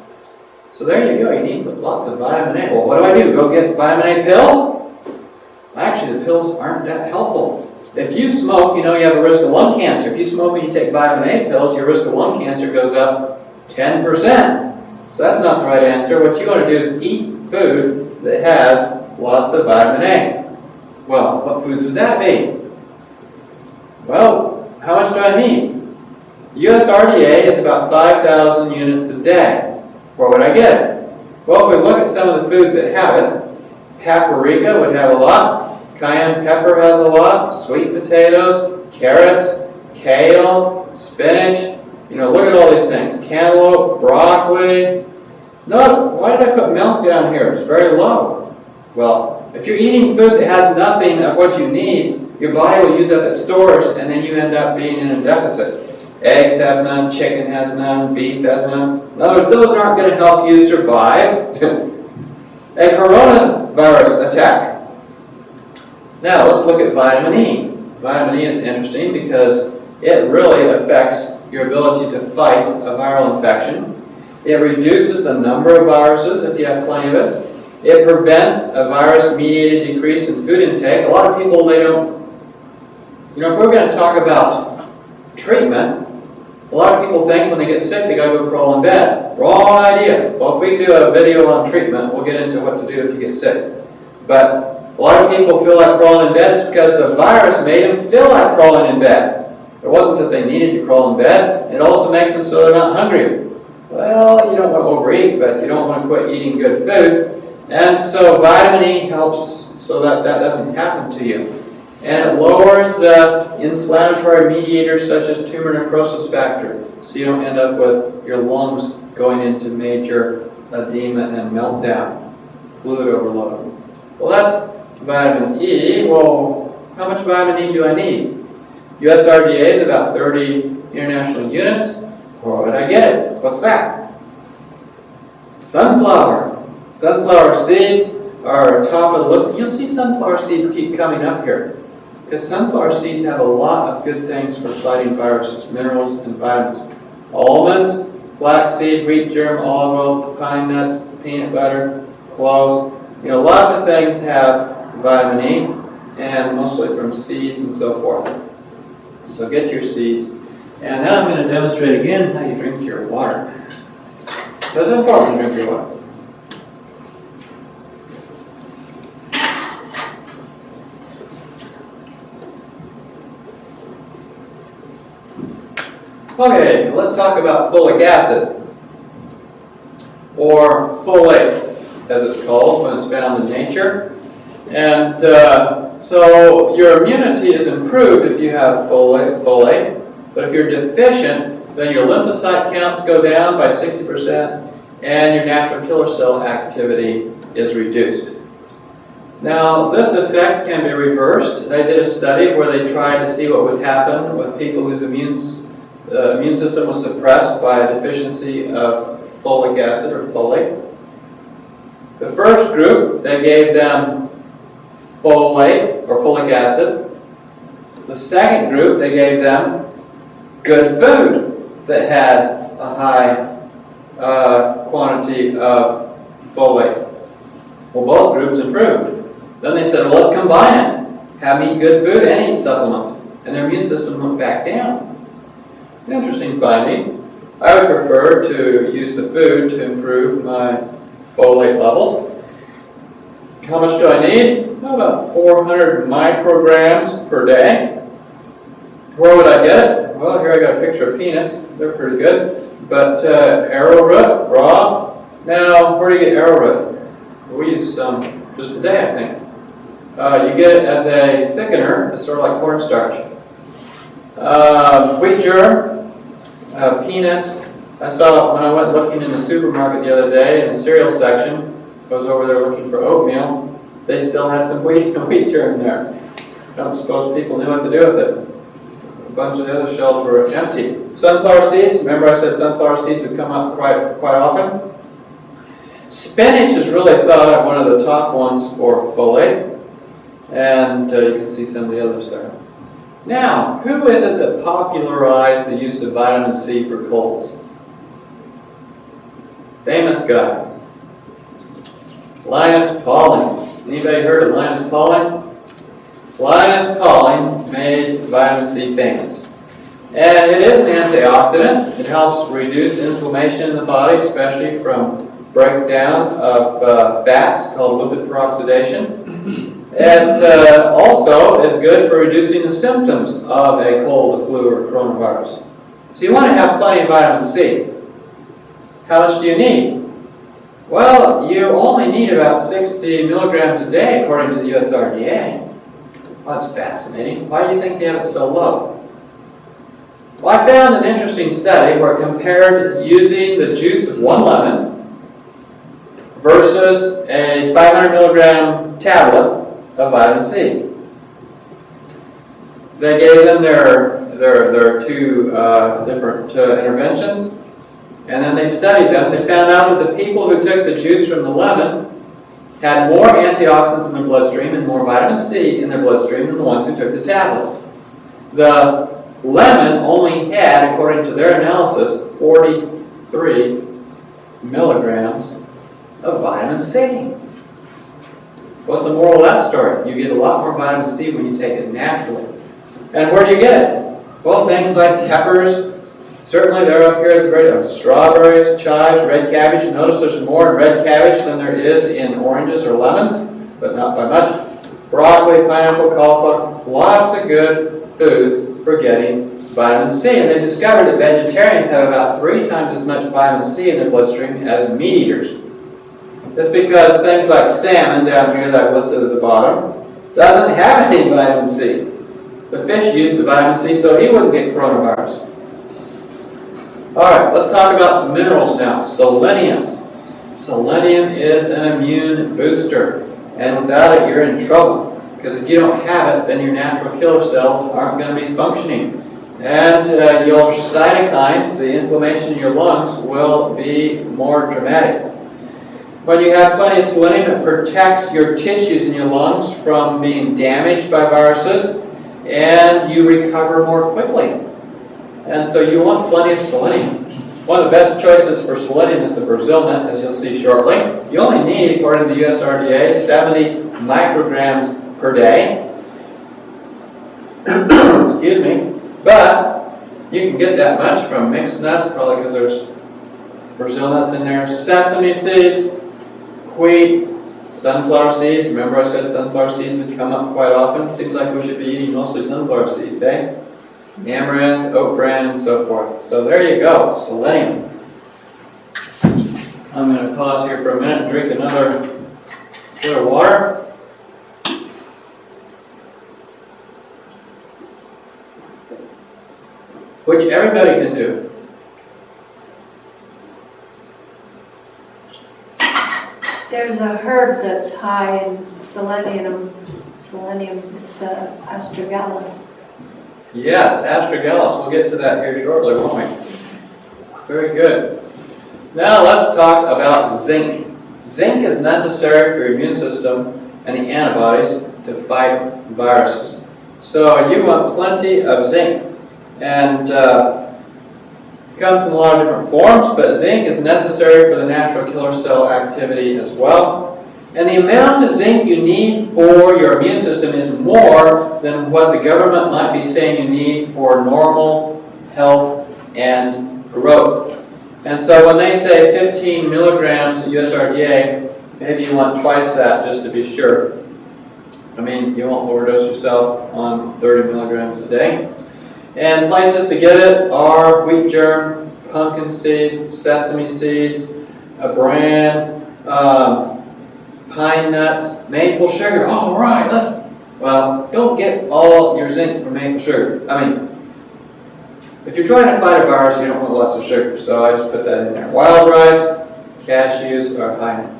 So there you go, you need lots of vitamin A. Well, what do? Go get vitamin A pills? Actually, the pills aren't that helpful. If you smoke, you have a risk of lung cancer. If you smoke and you take vitamin A pills, your risk of lung cancer goes up 10%. So that's not the right answer. What you want to do is eat food that has lots of vitamin A. Well, what foods would that be? Well, how much do I need? USRDA is about 5,000 units a day. Where would I get it? Well, if we look at some of the foods that have it, paprika would have a lot, cayenne pepper has a lot, sweet potatoes, carrots, kale, spinach. Look at all these things. Cantaloupe, broccoli. No, why did I put milk down here? It's very low. Well, if you're eating food that has nothing of what you need, your body will use up its stores, and then you end up being in a deficit. Eggs have none, chicken has none, beef has none. In other words, those aren't going to help you survive a coronavirus attack. Now, let's look at vitamin E. Vitamin E is interesting because it really affects your ability to fight a viral infection. It reduces the number of viruses if you have plenty of it. It prevents a virus-mediated decrease in food intake. A lot of people, they don't... if we're going to talk about treatment, A lot of people think when they get sick they got to go crawl in bed. Wrong idea. Well, if we do a video on treatment, we'll get into what to do if you get sick. But a lot of people feel like crawling in bed is because the virus made them feel like crawling in bed. It wasn't that they needed to crawl in bed. It also makes them so they're not hungry. Well, you don't want to overeat, but you don't want to quit eating good food. And so vitamin E helps so that that doesn't happen to you. And it lowers the inflammatory mediators such as tumor necrosis factor, so you don't end up with your lungs going into major edema and meltdown, fluid overload. Well, that's vitamin E. Well, how much vitamin E do I need? USRDA is about 30 international units. Where would I get it? What's that? Sunflower. Sunflower seeds are top of the list. You'll see sunflower seeds keep coming up here, because sunflower seeds have a lot of good things for fighting viruses, minerals, and vitamins. Almonds, flaxseed, wheat germ, olive oil, pine nuts, peanut butter, cloves. You know, lots of things have vitamin E, and mostly from seeds and so forth. So get your seeds. And now I'm going to demonstrate again how you drink your water. Because it's important to drink your water. Okay, let's talk about folic acid, or folate, as it's called when it's found in nature. And so your immunity is improved if you have folate, but if you're deficient, then your lymphocyte counts go down by 60% and your natural killer cell activity is reduced. Now, this effect can be reversed. They did a study where they tried to see what would happen with people whose immune system was suppressed by a deficiency of folic acid or folate. The first group, they gave them folate or folic acid. The second group, they gave them good food that had a high quantity of folate. Well, both groups improved. Then they said, well, let's combine it. Have them eat good food and eat supplements. And their immune system went back down. Interesting finding. I would prefer to use the food to improve my folate levels. How much do I need? About 400 micrograms per day. Where would I get it? Well, here I got a picture of peanuts. They're pretty good. But arrowroot, raw. Now, where do you get arrowroot? We use some just today, I think. You get it as a thickener. It's sort of like cornstarch. Wheat germ, peanuts. I saw when I went looking in the supermarket the other day in the cereal section. I was over there looking for oatmeal. They still had some wheat germ there. I don't suppose people knew what to do with it. A bunch of the other shelves were empty. Sunflower seeds. Remember I said sunflower seeds would come up quite often. Spinach is really thought of one of the top ones for folate. And you can see some of the others there. Now, who is it that popularized the use of vitamin C for colds? Famous guy. Linus Pauling. Anybody heard of Linus Pauling? Linus Pauling made vitamin C famous. And it is an antioxidant. It helps reduce inflammation in the body, especially from breakdown of fats called lipid peroxidation. It also is good for reducing the symptoms of a cold, a flu, or coronavirus. So you want to have plenty of vitamin C. How much do you need? Well, you only need about 60 milligrams a day according to the USRDA. Well, that's fascinating. Why do you think they have it so low? Well, I found an interesting study where it compared using the juice of one lemon versus a 500 milligram tablet of vitamin C. They gave them their two different interventions, and then they studied them. They found out that the people who took the juice from the lemon had more antioxidants in their bloodstream and more vitamin C in their bloodstream than the ones who took the tablet. The lemon only had, according to their analysis, 43 milligrams of vitamin C. What's the moral of that story? You get a lot more vitamin C when you take it naturally. And where do you get it? Well, things like peppers, Certainly they're up here at the very strawberries, chives, red cabbage. Notice there's more in red cabbage than there is in oranges or lemons, but not by much. Broccoli, pineapple, cauliflower, lots of good foods for getting vitamin C. And they discovered that vegetarians have about 3 times as much vitamin C in their bloodstream as meat eaters. That's because things like salmon down here that I've listed at the bottom doesn't have any vitamin C. The fish used the vitamin C so he wouldn't get coronavirus. Alright, let's talk about some minerals now. Selenium. Selenium is an immune booster. And without it, you're in trouble. Because if you don't have it, then your natural killer cells aren't going to be functioning. And your cytokines, the inflammation in your lungs, will be more dramatic. When you have plenty of selenium, it protects your tissues in your lungs from being damaged by viruses, and you recover more quickly. And so you want plenty of selenium. One of the best choices for selenium is the Brazil nut, as you'll see shortly. You only need, according to the USRDA, 70 micrograms per day. Excuse me. But you can get that much from mixed nuts, probably because there's Brazil nuts in there. Sesame seeds, wheat, sunflower seeds. Remember I said sunflower seeds would come up quite often? Seems like we should be eating mostly sunflower seeds, eh? Amaranth, oat bran, and so forth. So there you go, selenium. I'm going to pause here for a minute and drink another bit of water. Which everybody can do. There's a herb that's high in selenium. It's astragalus. Yes, astragalus. We'll get to that here shortly, won't we? Very good. Now let's talk about zinc. Zinc is necessary for your immune system and the antibodies to fight viruses. So you want plenty of zinc. And it comes in a lot of different forms, but zinc is necessary for the natural killer cell activity as well. And the amount of zinc you need for your immune system is more than what the government might be saying you need for normal health and growth. And so when they say 15 milligrams USRDA, maybe you want twice that just to be sure. I mean, you won't overdose yourself on 30 milligrams a day. And places to get it are wheat germ, pumpkin seeds, sesame seeds, a bran, pine nuts, maple sugar. All right, well, don't get all your zinc from maple sugar. I mean, if you're trying to fight a virus, you don't want lots of sugar, so I just put that in there. Wild rice, cashews are high in it.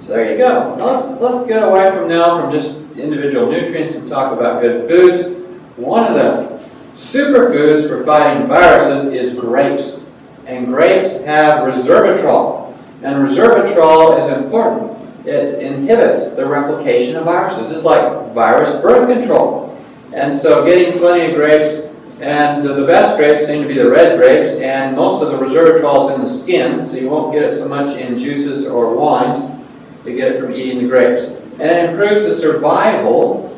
So there you go. Now let's get away from just individual nutrients and talk about good foods. One of the superfoods for fighting viruses is grapes. And grapes have resveratrol. And resveratrol is important. It inhibits the replication of viruses. It's like virus birth control. And so getting plenty of grapes, and the best grapes seem to be the red grapes, and most of the resveratrol is in the skin, so you won't get it so much in juices or wines. You get it from eating the grapes. And it improves the survival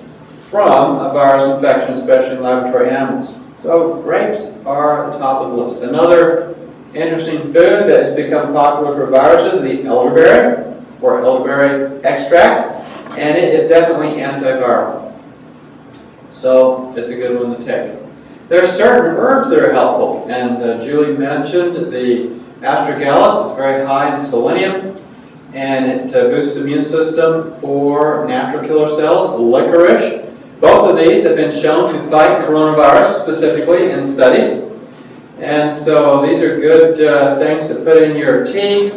from a virus infection, especially in laboratory animals. So grapes are top of the list. Another interesting food that has become popular for viruses is the elderberry, or elderberry extract, and it is definitely antiviral. So it's a good one to take. There are certain herbs that are helpful, and Julie mentioned the astragalus. It's very high in selenium, and it boosts the immune system for natural killer cells. Licorice. Both of these have been shown to fight coronavirus specifically in studies. And so these are good things to put in your tea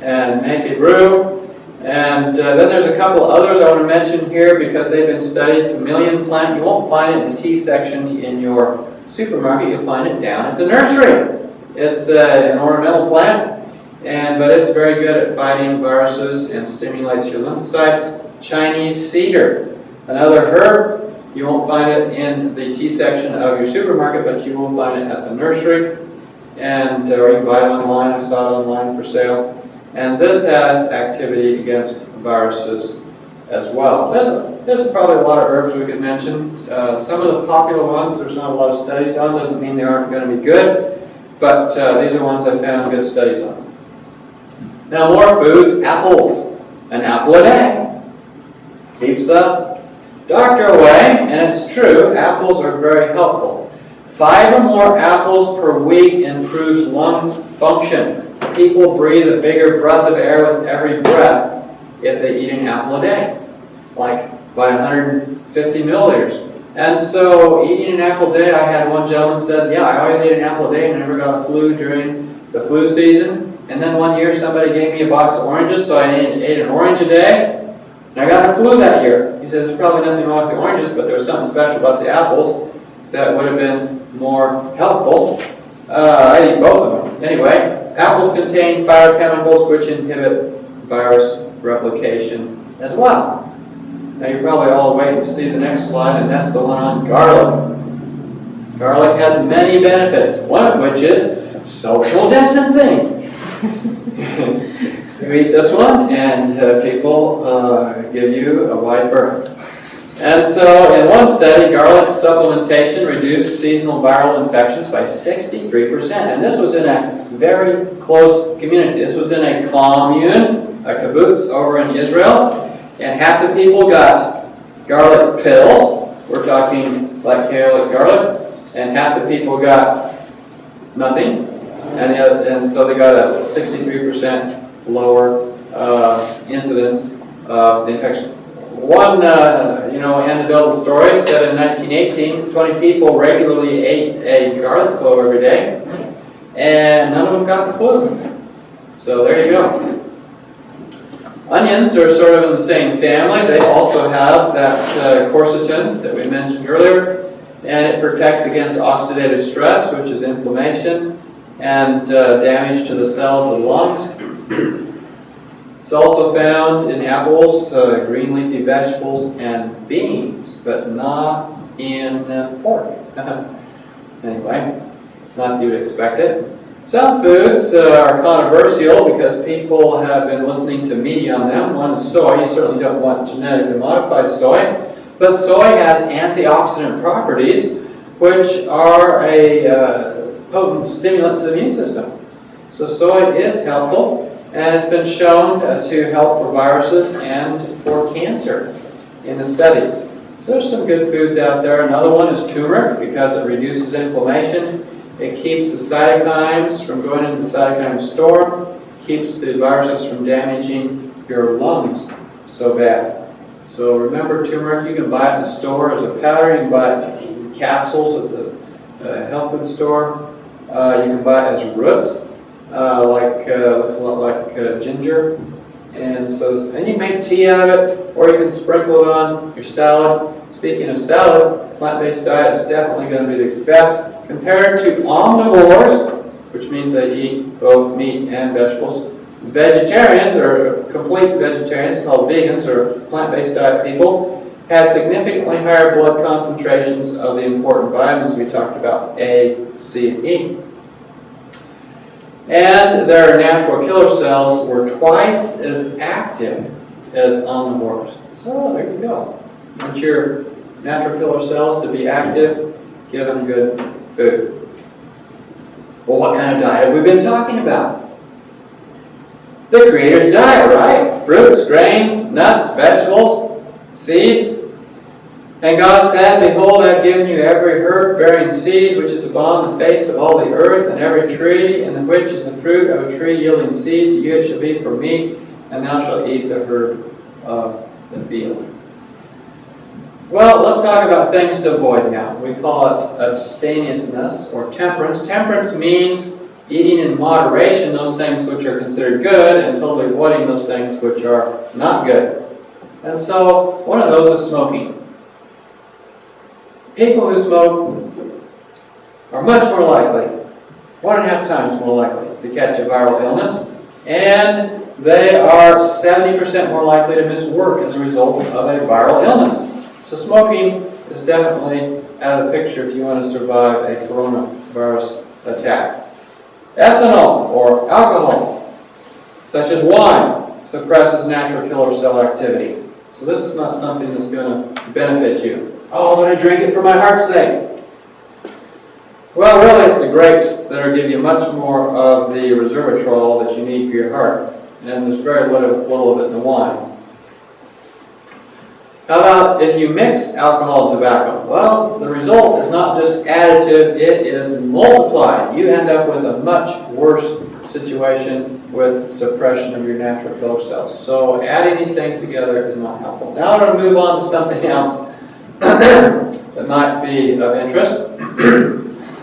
and make a brew. And then there's a couple others I want to mention here because they've been studied. Chameleon plant, you won't find it in the tea section in your supermarket. You'll find it down at the nursery. It's an ornamental plant, but it's very good at fighting viruses and stimulates your lymphocytes. Chinese cedar, another herb. You won't find it in the tea section of your supermarket, but you will find it at the nursery. And or you can buy it online. I saw it online for sale. And this has activity against viruses as well. There's probably a lot of herbs we could mention. Some of the popular ones, there's not a lot of studies on. Doesn't mean they aren't going to be good. But these are ones I found good studies on. Now more foods, apples. An apple a day keeps the doctor away, and it's true, apples are very helpful. 5 or more apples per week improves lung function. People breathe a bigger breath of air with every breath if they eat an apple a day, like by 150 milliliters. And so eating an apple a day, I had one gentleman said, yeah, I always ate an apple a day and I never got a flu during the flu season. And then one year somebody gave me a box of oranges, so I ate an orange a day, and I got a flu that year. He says there's probably nothing wrong with the oranges, but there's something special about the apples that would have been more helpful. I eat both of them. Anyway, apples contain phytochemicals which inhibit virus replication as well. Now you're probably all waiting to see the next slide, and that's the one on garlic. Garlic has many benefits, one of which is social distancing. You eat this one, and people give you a wide berth. And so, in one study, garlic supplementation reduced seasonal viral infections by 63%. And this was in a very close community. This was in a commune, a kibbutz over in Israel. And half the people got garlic pills. We're talking like garlic. And half the people got nothing. And so they got a 63% lower incidence of infection. One anecdotal story said in 1918, 20 people regularly ate a garlic clove every day, and none of them got the flu. So there you go. Onions are sort of in the same family. They also have that quercetin that we mentioned earlier, and it protects against oxidative stress, which is inflammation, and damage to the cells of the lungs. It's also found in apples, green leafy vegetables, and beans, but not in pork. Anyway, not that you would expect it. Some foods are controversial because people have been listening to media on them. One is soy. You certainly don't want genetically modified soy. But soy has antioxidant properties, which are a potent stimulant to the immune system. So soy is helpful. And it's been shown to help for viruses and for cancer in the studies. So there's some good foods out there. Another one is turmeric because it reduces inflammation. It keeps the cytokines from going into the cytokine storm. Keeps the viruses from damaging your lungs so bad. So remember turmeric, you can buy it in the store as a powder. You can buy it in capsules at the health food store. You can buy it as roots. Looks a lot like ginger, and you can make tea out of it, or you can sprinkle it on your salad. Speaking of salad, plant-based diet is definitely going to be the best compared to omnivores, which means they eat both meat and vegetables. Vegetarians, or complete vegetarians, called vegans or plant-based diet people, have significantly higher blood concentrations of the important vitamins we talked about, A, C, and E. And their natural killer cells were twice as active as omnivores. So there you go. Want your natural killer cells to be active, give them good food. Well, what kind of diet have we been talking about? The Creator's diet, right? Fruits, grains, nuts, vegetables, seeds. And God said, behold, I have given you every herb bearing seed which is upon the face of all the earth, and every tree in which is the fruit of a tree yielding seed, to you it shall be for meat, and thou shalt eat the herb of the field. Well, let's talk about things to avoid now. We call it abstemiousness or temperance. Temperance means eating in moderation those things which are considered good, and totally avoiding those things which are not good. And so, one of those is smoking. People who smoke are much more likely, 1.5 times more likely, to catch a viral illness, and they are 70% more likely to miss work as a result of a viral illness. So smoking is definitely out of the picture if you want to survive a coronavirus attack. Ethanol or alcohol, such as wine, suppresses natural killer cell activity. So this is not something that's going to benefit you. Oh, but I drink it for my heart's sake. Well, really, it's the grapes that are giving you much more of the resveratrol that you need for your heart, and there's very little of it in the wine. How about if you mix alcohol and tobacco? Well, the result is not just additive, it is multiplied. You end up with a much worse situation with suppression of your natural killer cells. So adding these things together is not helpful. Now I'm going to move on to something else that might be of interest.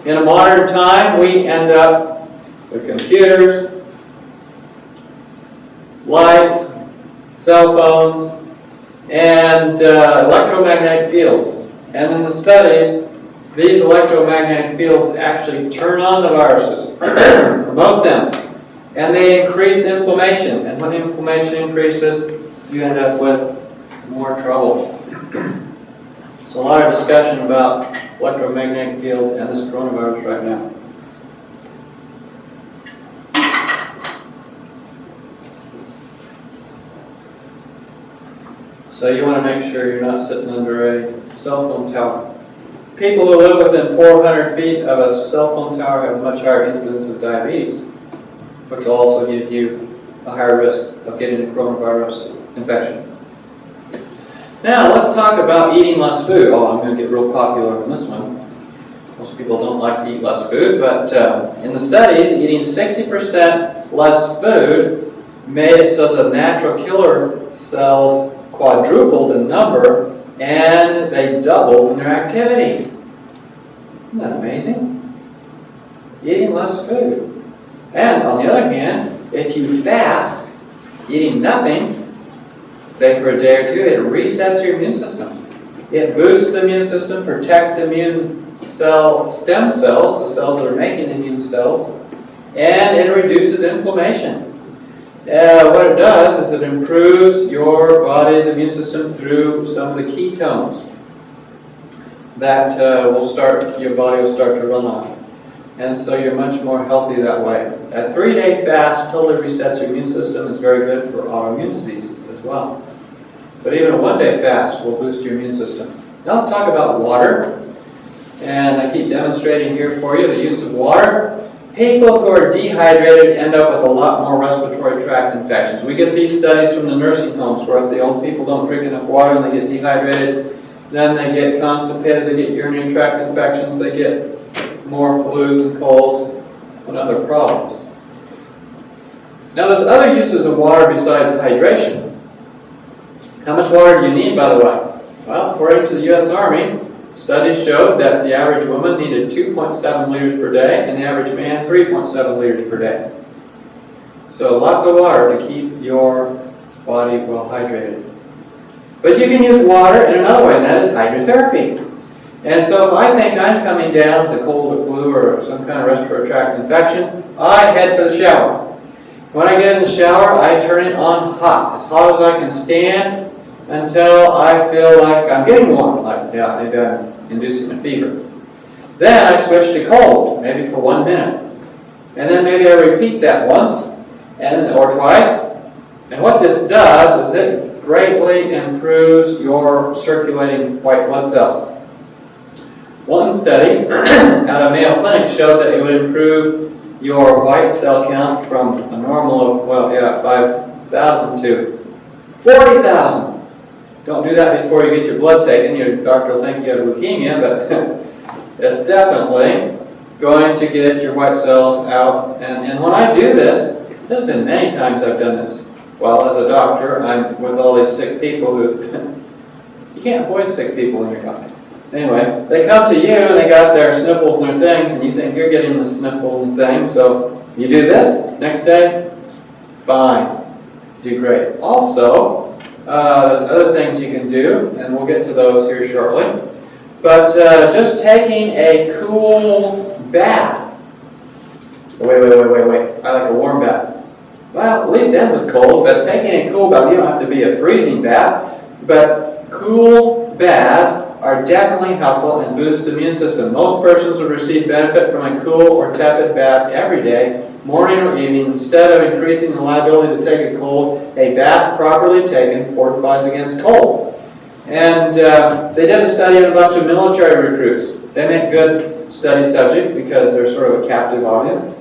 In a modern time, we end up with computers, lights, cell phones, and electromagnetic fields. And in the studies, these electromagnetic fields actually turn on the viruses, promote them, and they increase inflammation. And when inflammation increases, you end up with more trouble. So a lot of discussion about electromagnetic fields and this coronavirus right now. So you want to make sure you're not sitting under a cell phone tower. People who live within 400 feet of a cell phone tower have a much higher incidence of diabetes, which will also give you a higher risk of getting a coronavirus infection. Now let's talk about eating less food. Oh, I'm going to get real popular on this one. Most people don't like to eat less food, but in the studies, eating 60% less food made it so the natural killer cells quadrupled in number and they doubled in their activity. Isn't that amazing? Eating less food. And on the other hand, if you fast, eating nothing, say for a day or two, it resets your immune system. It boosts the immune system, protects the immune cell stem cells, the cells that are making immune cells, and it reduces inflammation. What it does is it improves your body's immune system through some of the ketones that your body will start to run on. And so you're much more healthy that way. A 3-day fast totally resets your immune system. Is very good for autoimmune diseases as well. But even a 1-day fast will boost your immune system. Now let's talk about water. And I keep demonstrating here for you the use of water. People who are dehydrated end up with a lot more respiratory tract infections. We get these studies from the nursing homes where if the old people don't drink enough water and they get dehydrated, then they get constipated, they get urinary tract infections, they get more flus and colds and other problems. Now there's other uses of water besides hydration. How much water do you need, by the way? Well, according to the U.S. Army, studies showed that the average woman needed 2.7 liters per day and the average man 3.7 liters per day. So lots of water to keep your body well hydrated. But you can use water in another way, and that is hydrotherapy. And so if I think I'm coming down with a cold or flu or some kind of respiratory tract infection, I head for the shower. When I get in the shower, I turn it on hot, as hot as I can stand, until I feel like I'm getting warm, like maybe I'm inducing a fever. Then I switch to cold, maybe for 1 minute. And then maybe I repeat that once or twice. And what this does is it greatly improves your circulating white blood cells. One study out of Mayo Clinic showed that it would improve your white cell count from a normal of, 5,000 to 40,000. Don't do that before you get your blood taken. Your doctor will think you have leukemia, but it's definitely going to get your white cells out. And when I do this, there's been many times I've done this. Well, as a doctor, I'm with all these sick people who, you can't avoid sick people in your company. Anyway, they come to you and they got their sniffles and their things, and you think you're getting the sniffle and thing, so you do this, next day, fine, do great. Also, there's other things you can do, and we'll get to those here shortly. But just taking a cool bath. Wait. I like a warm bath. Well, at least end with cold, but taking a cool bath, you don't have to be a freezing bath, but cool baths are definitely helpful and boost the immune system. Most persons will receive benefit from a cool or tepid bath every day, morning or evening. Instead of increasing the liability to take a cold, a bath properly taken fortifies against cold. And they did a study on a bunch of military recruits. They make good study subjects because they're sort of a captive audience.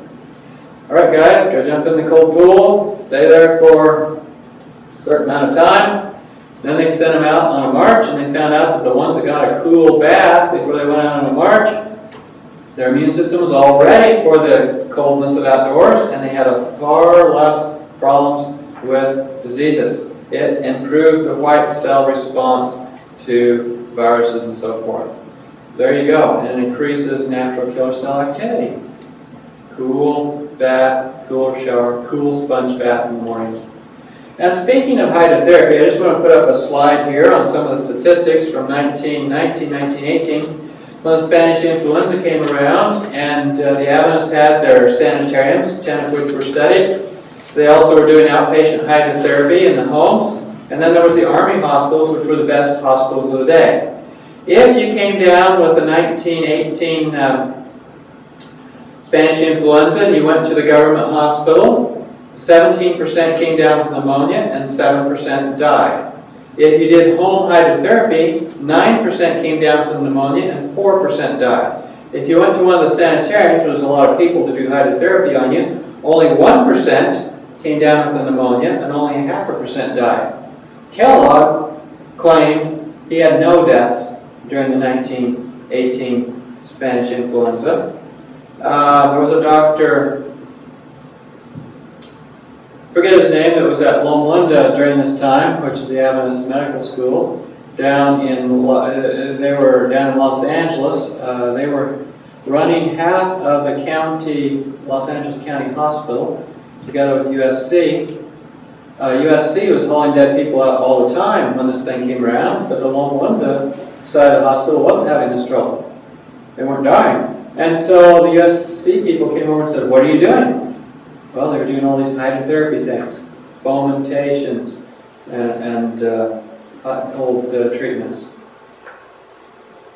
All right, guys, go jump in the cold pool, stay there for a certain amount of time. Then they sent them out on a march, and they found out that the ones that got a cool bath before they went out on a march, their immune system was all ready for the coldness of outdoors, and they had a far less problems with diseases. It improved the white cell response to viruses and so forth. So there you go, and it increases natural killer cell activity. Cool bath, cooler shower, cool sponge bath in the morning. Now, speaking of hydrotherapy, I just want to put up a slide here on some of the statistics from 1919, 1918, when the Spanish influenza came around, and the Adventists had their sanitariums, 10 of which were studied. They also were doing outpatient hydrotherapy in the homes, and then there was the army hospitals, which were the best hospitals of the day. If you came down with the 1918 Spanish influenza and you went to the government hospital, 17% came down with pneumonia and 7% died. If you did home hydrotherapy, 9% came down with pneumonia and 4% died. If you went to one of the sanitariums, where there's a lot of people to do hydrotherapy on you, only 1% came down with pneumonia and only 0.5% died. Kellogg claimed he had no deaths during the 1918 Spanish influenza. There was a doctor, forget his name, that was at Loma during this time, which is the Adventist Medical School, they were down in Los Angeles. They were running half of the county, Los Angeles County Hospital, together with USC. USC was hauling dead people out all the time when this thing came around, but the Loma side of the hospital wasn't having this trouble. They weren't dying. And so the USC people came over and said, "What are you doing?" Well, they were doing all these hydrotherapy things, fomentations, and hot and cold treatments.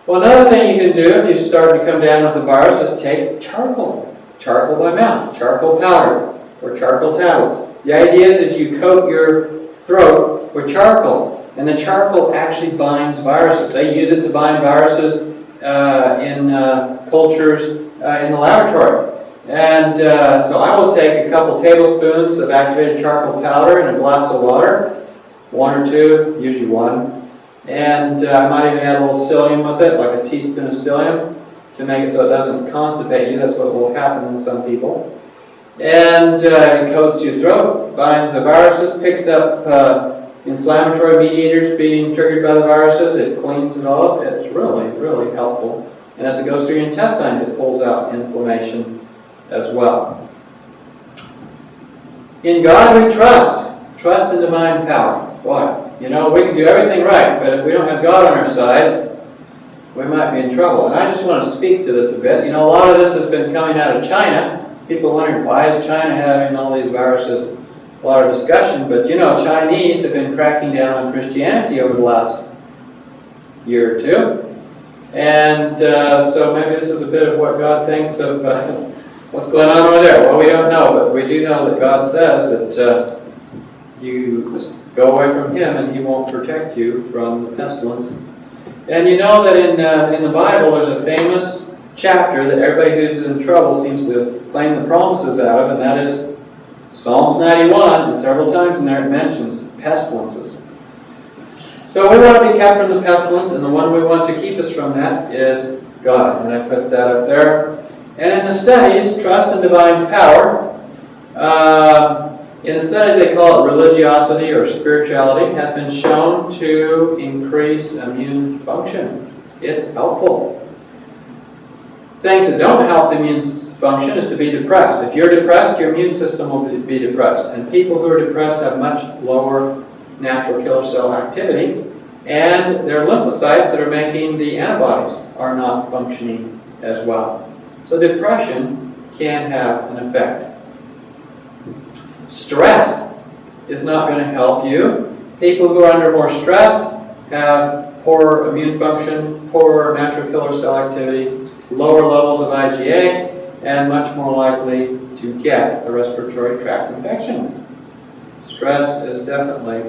Well, another thing you can do if you're starting to come down with a virus is take charcoal. Charcoal by mouth, charcoal powder, or charcoal tablets. The idea is you coat your throat with charcoal, and the charcoal actually binds viruses. They use it to bind viruses in cultures in the laboratory. And so I will take a couple tablespoons of activated charcoal powder in a glass of water, 1 or 2, usually 1. And I might even add a little psyllium with it, like a teaspoon of psyllium, to make it so it doesn't constipate you. That's what will happen in some people. And it coats your throat, binds the viruses, picks up inflammatory mediators being triggered by the viruses. It cleans it all up. It's really, really helpful. And as it goes through your intestines, it pulls out inflammation as well. In God we trust. Trust in divine power. Boy, you know, we can do everything right, but if we don't have God on our sides, we might be in trouble. And I just want to speak to this a bit. You know, a lot of this has been coming out of China. People wondering, why is China having all these viruses? A lot of discussion, but you know, Chinese have been cracking down on Christianity over the last year or two. And so maybe this is a bit of what God thinks of what's going on over there. Well, we don't know, but we do know that God says that you go away from Him and He won't protect you from the pestilence. And you know that in the Bible there's a famous chapter that everybody who's in trouble seems to claim the promises out of, and that is Psalms 91, and several times in there it mentions pestilences. So we want to be kept from the pestilence, and the one we want to keep us from that is God. And I put that up there. And in the studies, trust in divine power, in the studies they call it religiosity or spirituality, has been shown to increase immune function. It's helpful. Things that don't help the immune function is to be depressed. If you're depressed, your immune system will be depressed. And people who are depressed have much lower natural killer cell activity, and their lymphocytes that are making the antibodies are not functioning as well. So depression can have an effect. Stress is not going to help you. People who are under more stress have poorer immune function, poorer natural killer cell activity, lower levels of IgA, and much more likely to get a respiratory tract infection. Stress is definitely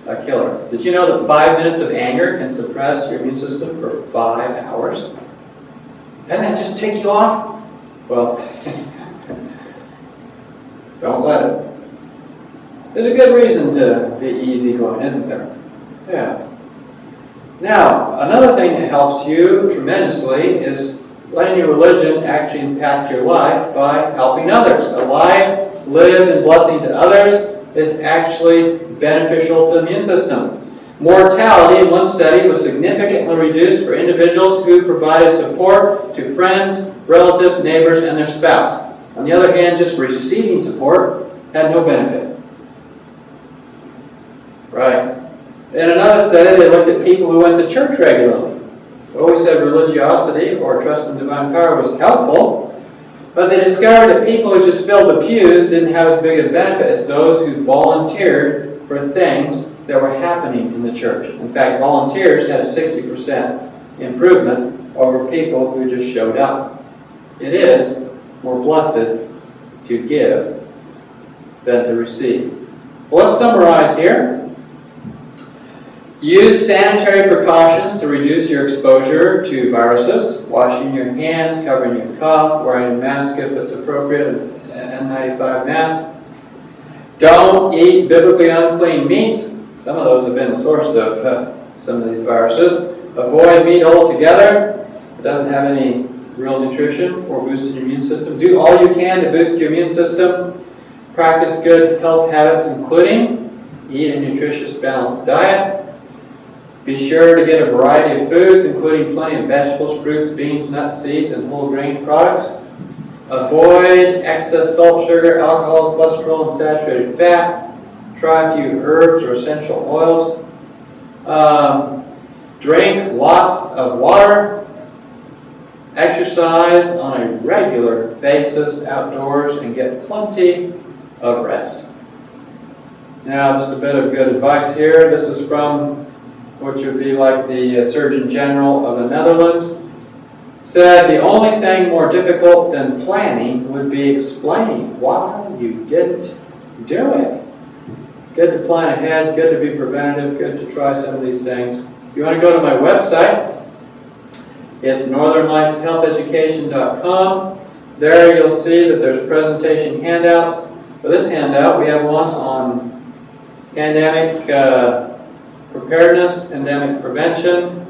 a killer. Did you know that 5 minutes of anger can suppress your immune system for 5 hours? Doesn't that just tick you off? Well, don't let it. There's a good reason to be easygoing, isn't there? Yeah. Now, another thing that helps you tremendously is letting your religion actually impact your life by helping others. A life lived in blessing to others is actually beneficial to the immune system. Mortality in one study was significantly reduced for individuals who provided support to friends, relatives, neighbors, and their spouse. On the other hand, just receiving support had no benefit. Right. In another study, they looked at people who went to church regularly. They always said religiosity or trust in divine power was helpful, but they discovered that people who just filled the pews didn't have as big a benefit as those who volunteered for things that were happening in the church. In fact, volunteers had a 60% improvement over people who just showed up. It is more blessed to give than to receive. Well, let's summarize here. Use sanitary precautions to reduce your exposure to viruses. Washing your hands, covering your cough, wearing a mask if it's appropriate, an N95 mask. Don't eat biblically unclean meats. Some of those have been the source of some of these viruses. Avoid meat altogether. It doesn't have any real nutrition for boosting your immune system. Do all you can to boost your immune system. Practice good health habits, including eat a nutritious, balanced diet. Be sure to get a variety of foods, including plenty of vegetables, fruits, beans, nuts, seeds, and whole grain products. Avoid excess salt, sugar, alcohol, cholesterol, and saturated fat. Try a few herbs or essential oils. Drink lots of water. Exercise on a regular basis outdoors and get plenty of rest. Now, just a bit of good advice here. This is from which would be like the Surgeon General of the Netherlands, said the only thing more difficult than planning would be explaining why you didn't do it. Good to plan ahead, good to be preventative, good to try some of these things. If you want to go to my website, it's northernlightshealtheducation.com. There you'll see that there's presentation handouts. For this handout, we have one on pandemic preparedness, pandemic prevention,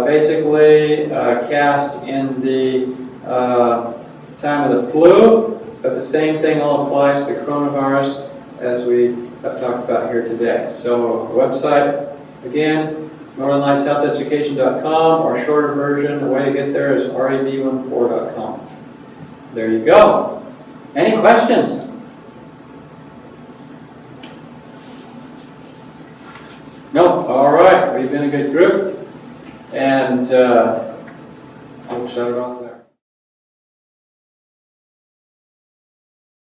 basically cast in the time of the flu, but the same thing all applies to coronavirus as we have talked about here today. So our website, again, northernlightshealtheducation.com, or shorter version, the way to get there is rev14.com. There you go. Any questions? No? All right. We've been a good group. And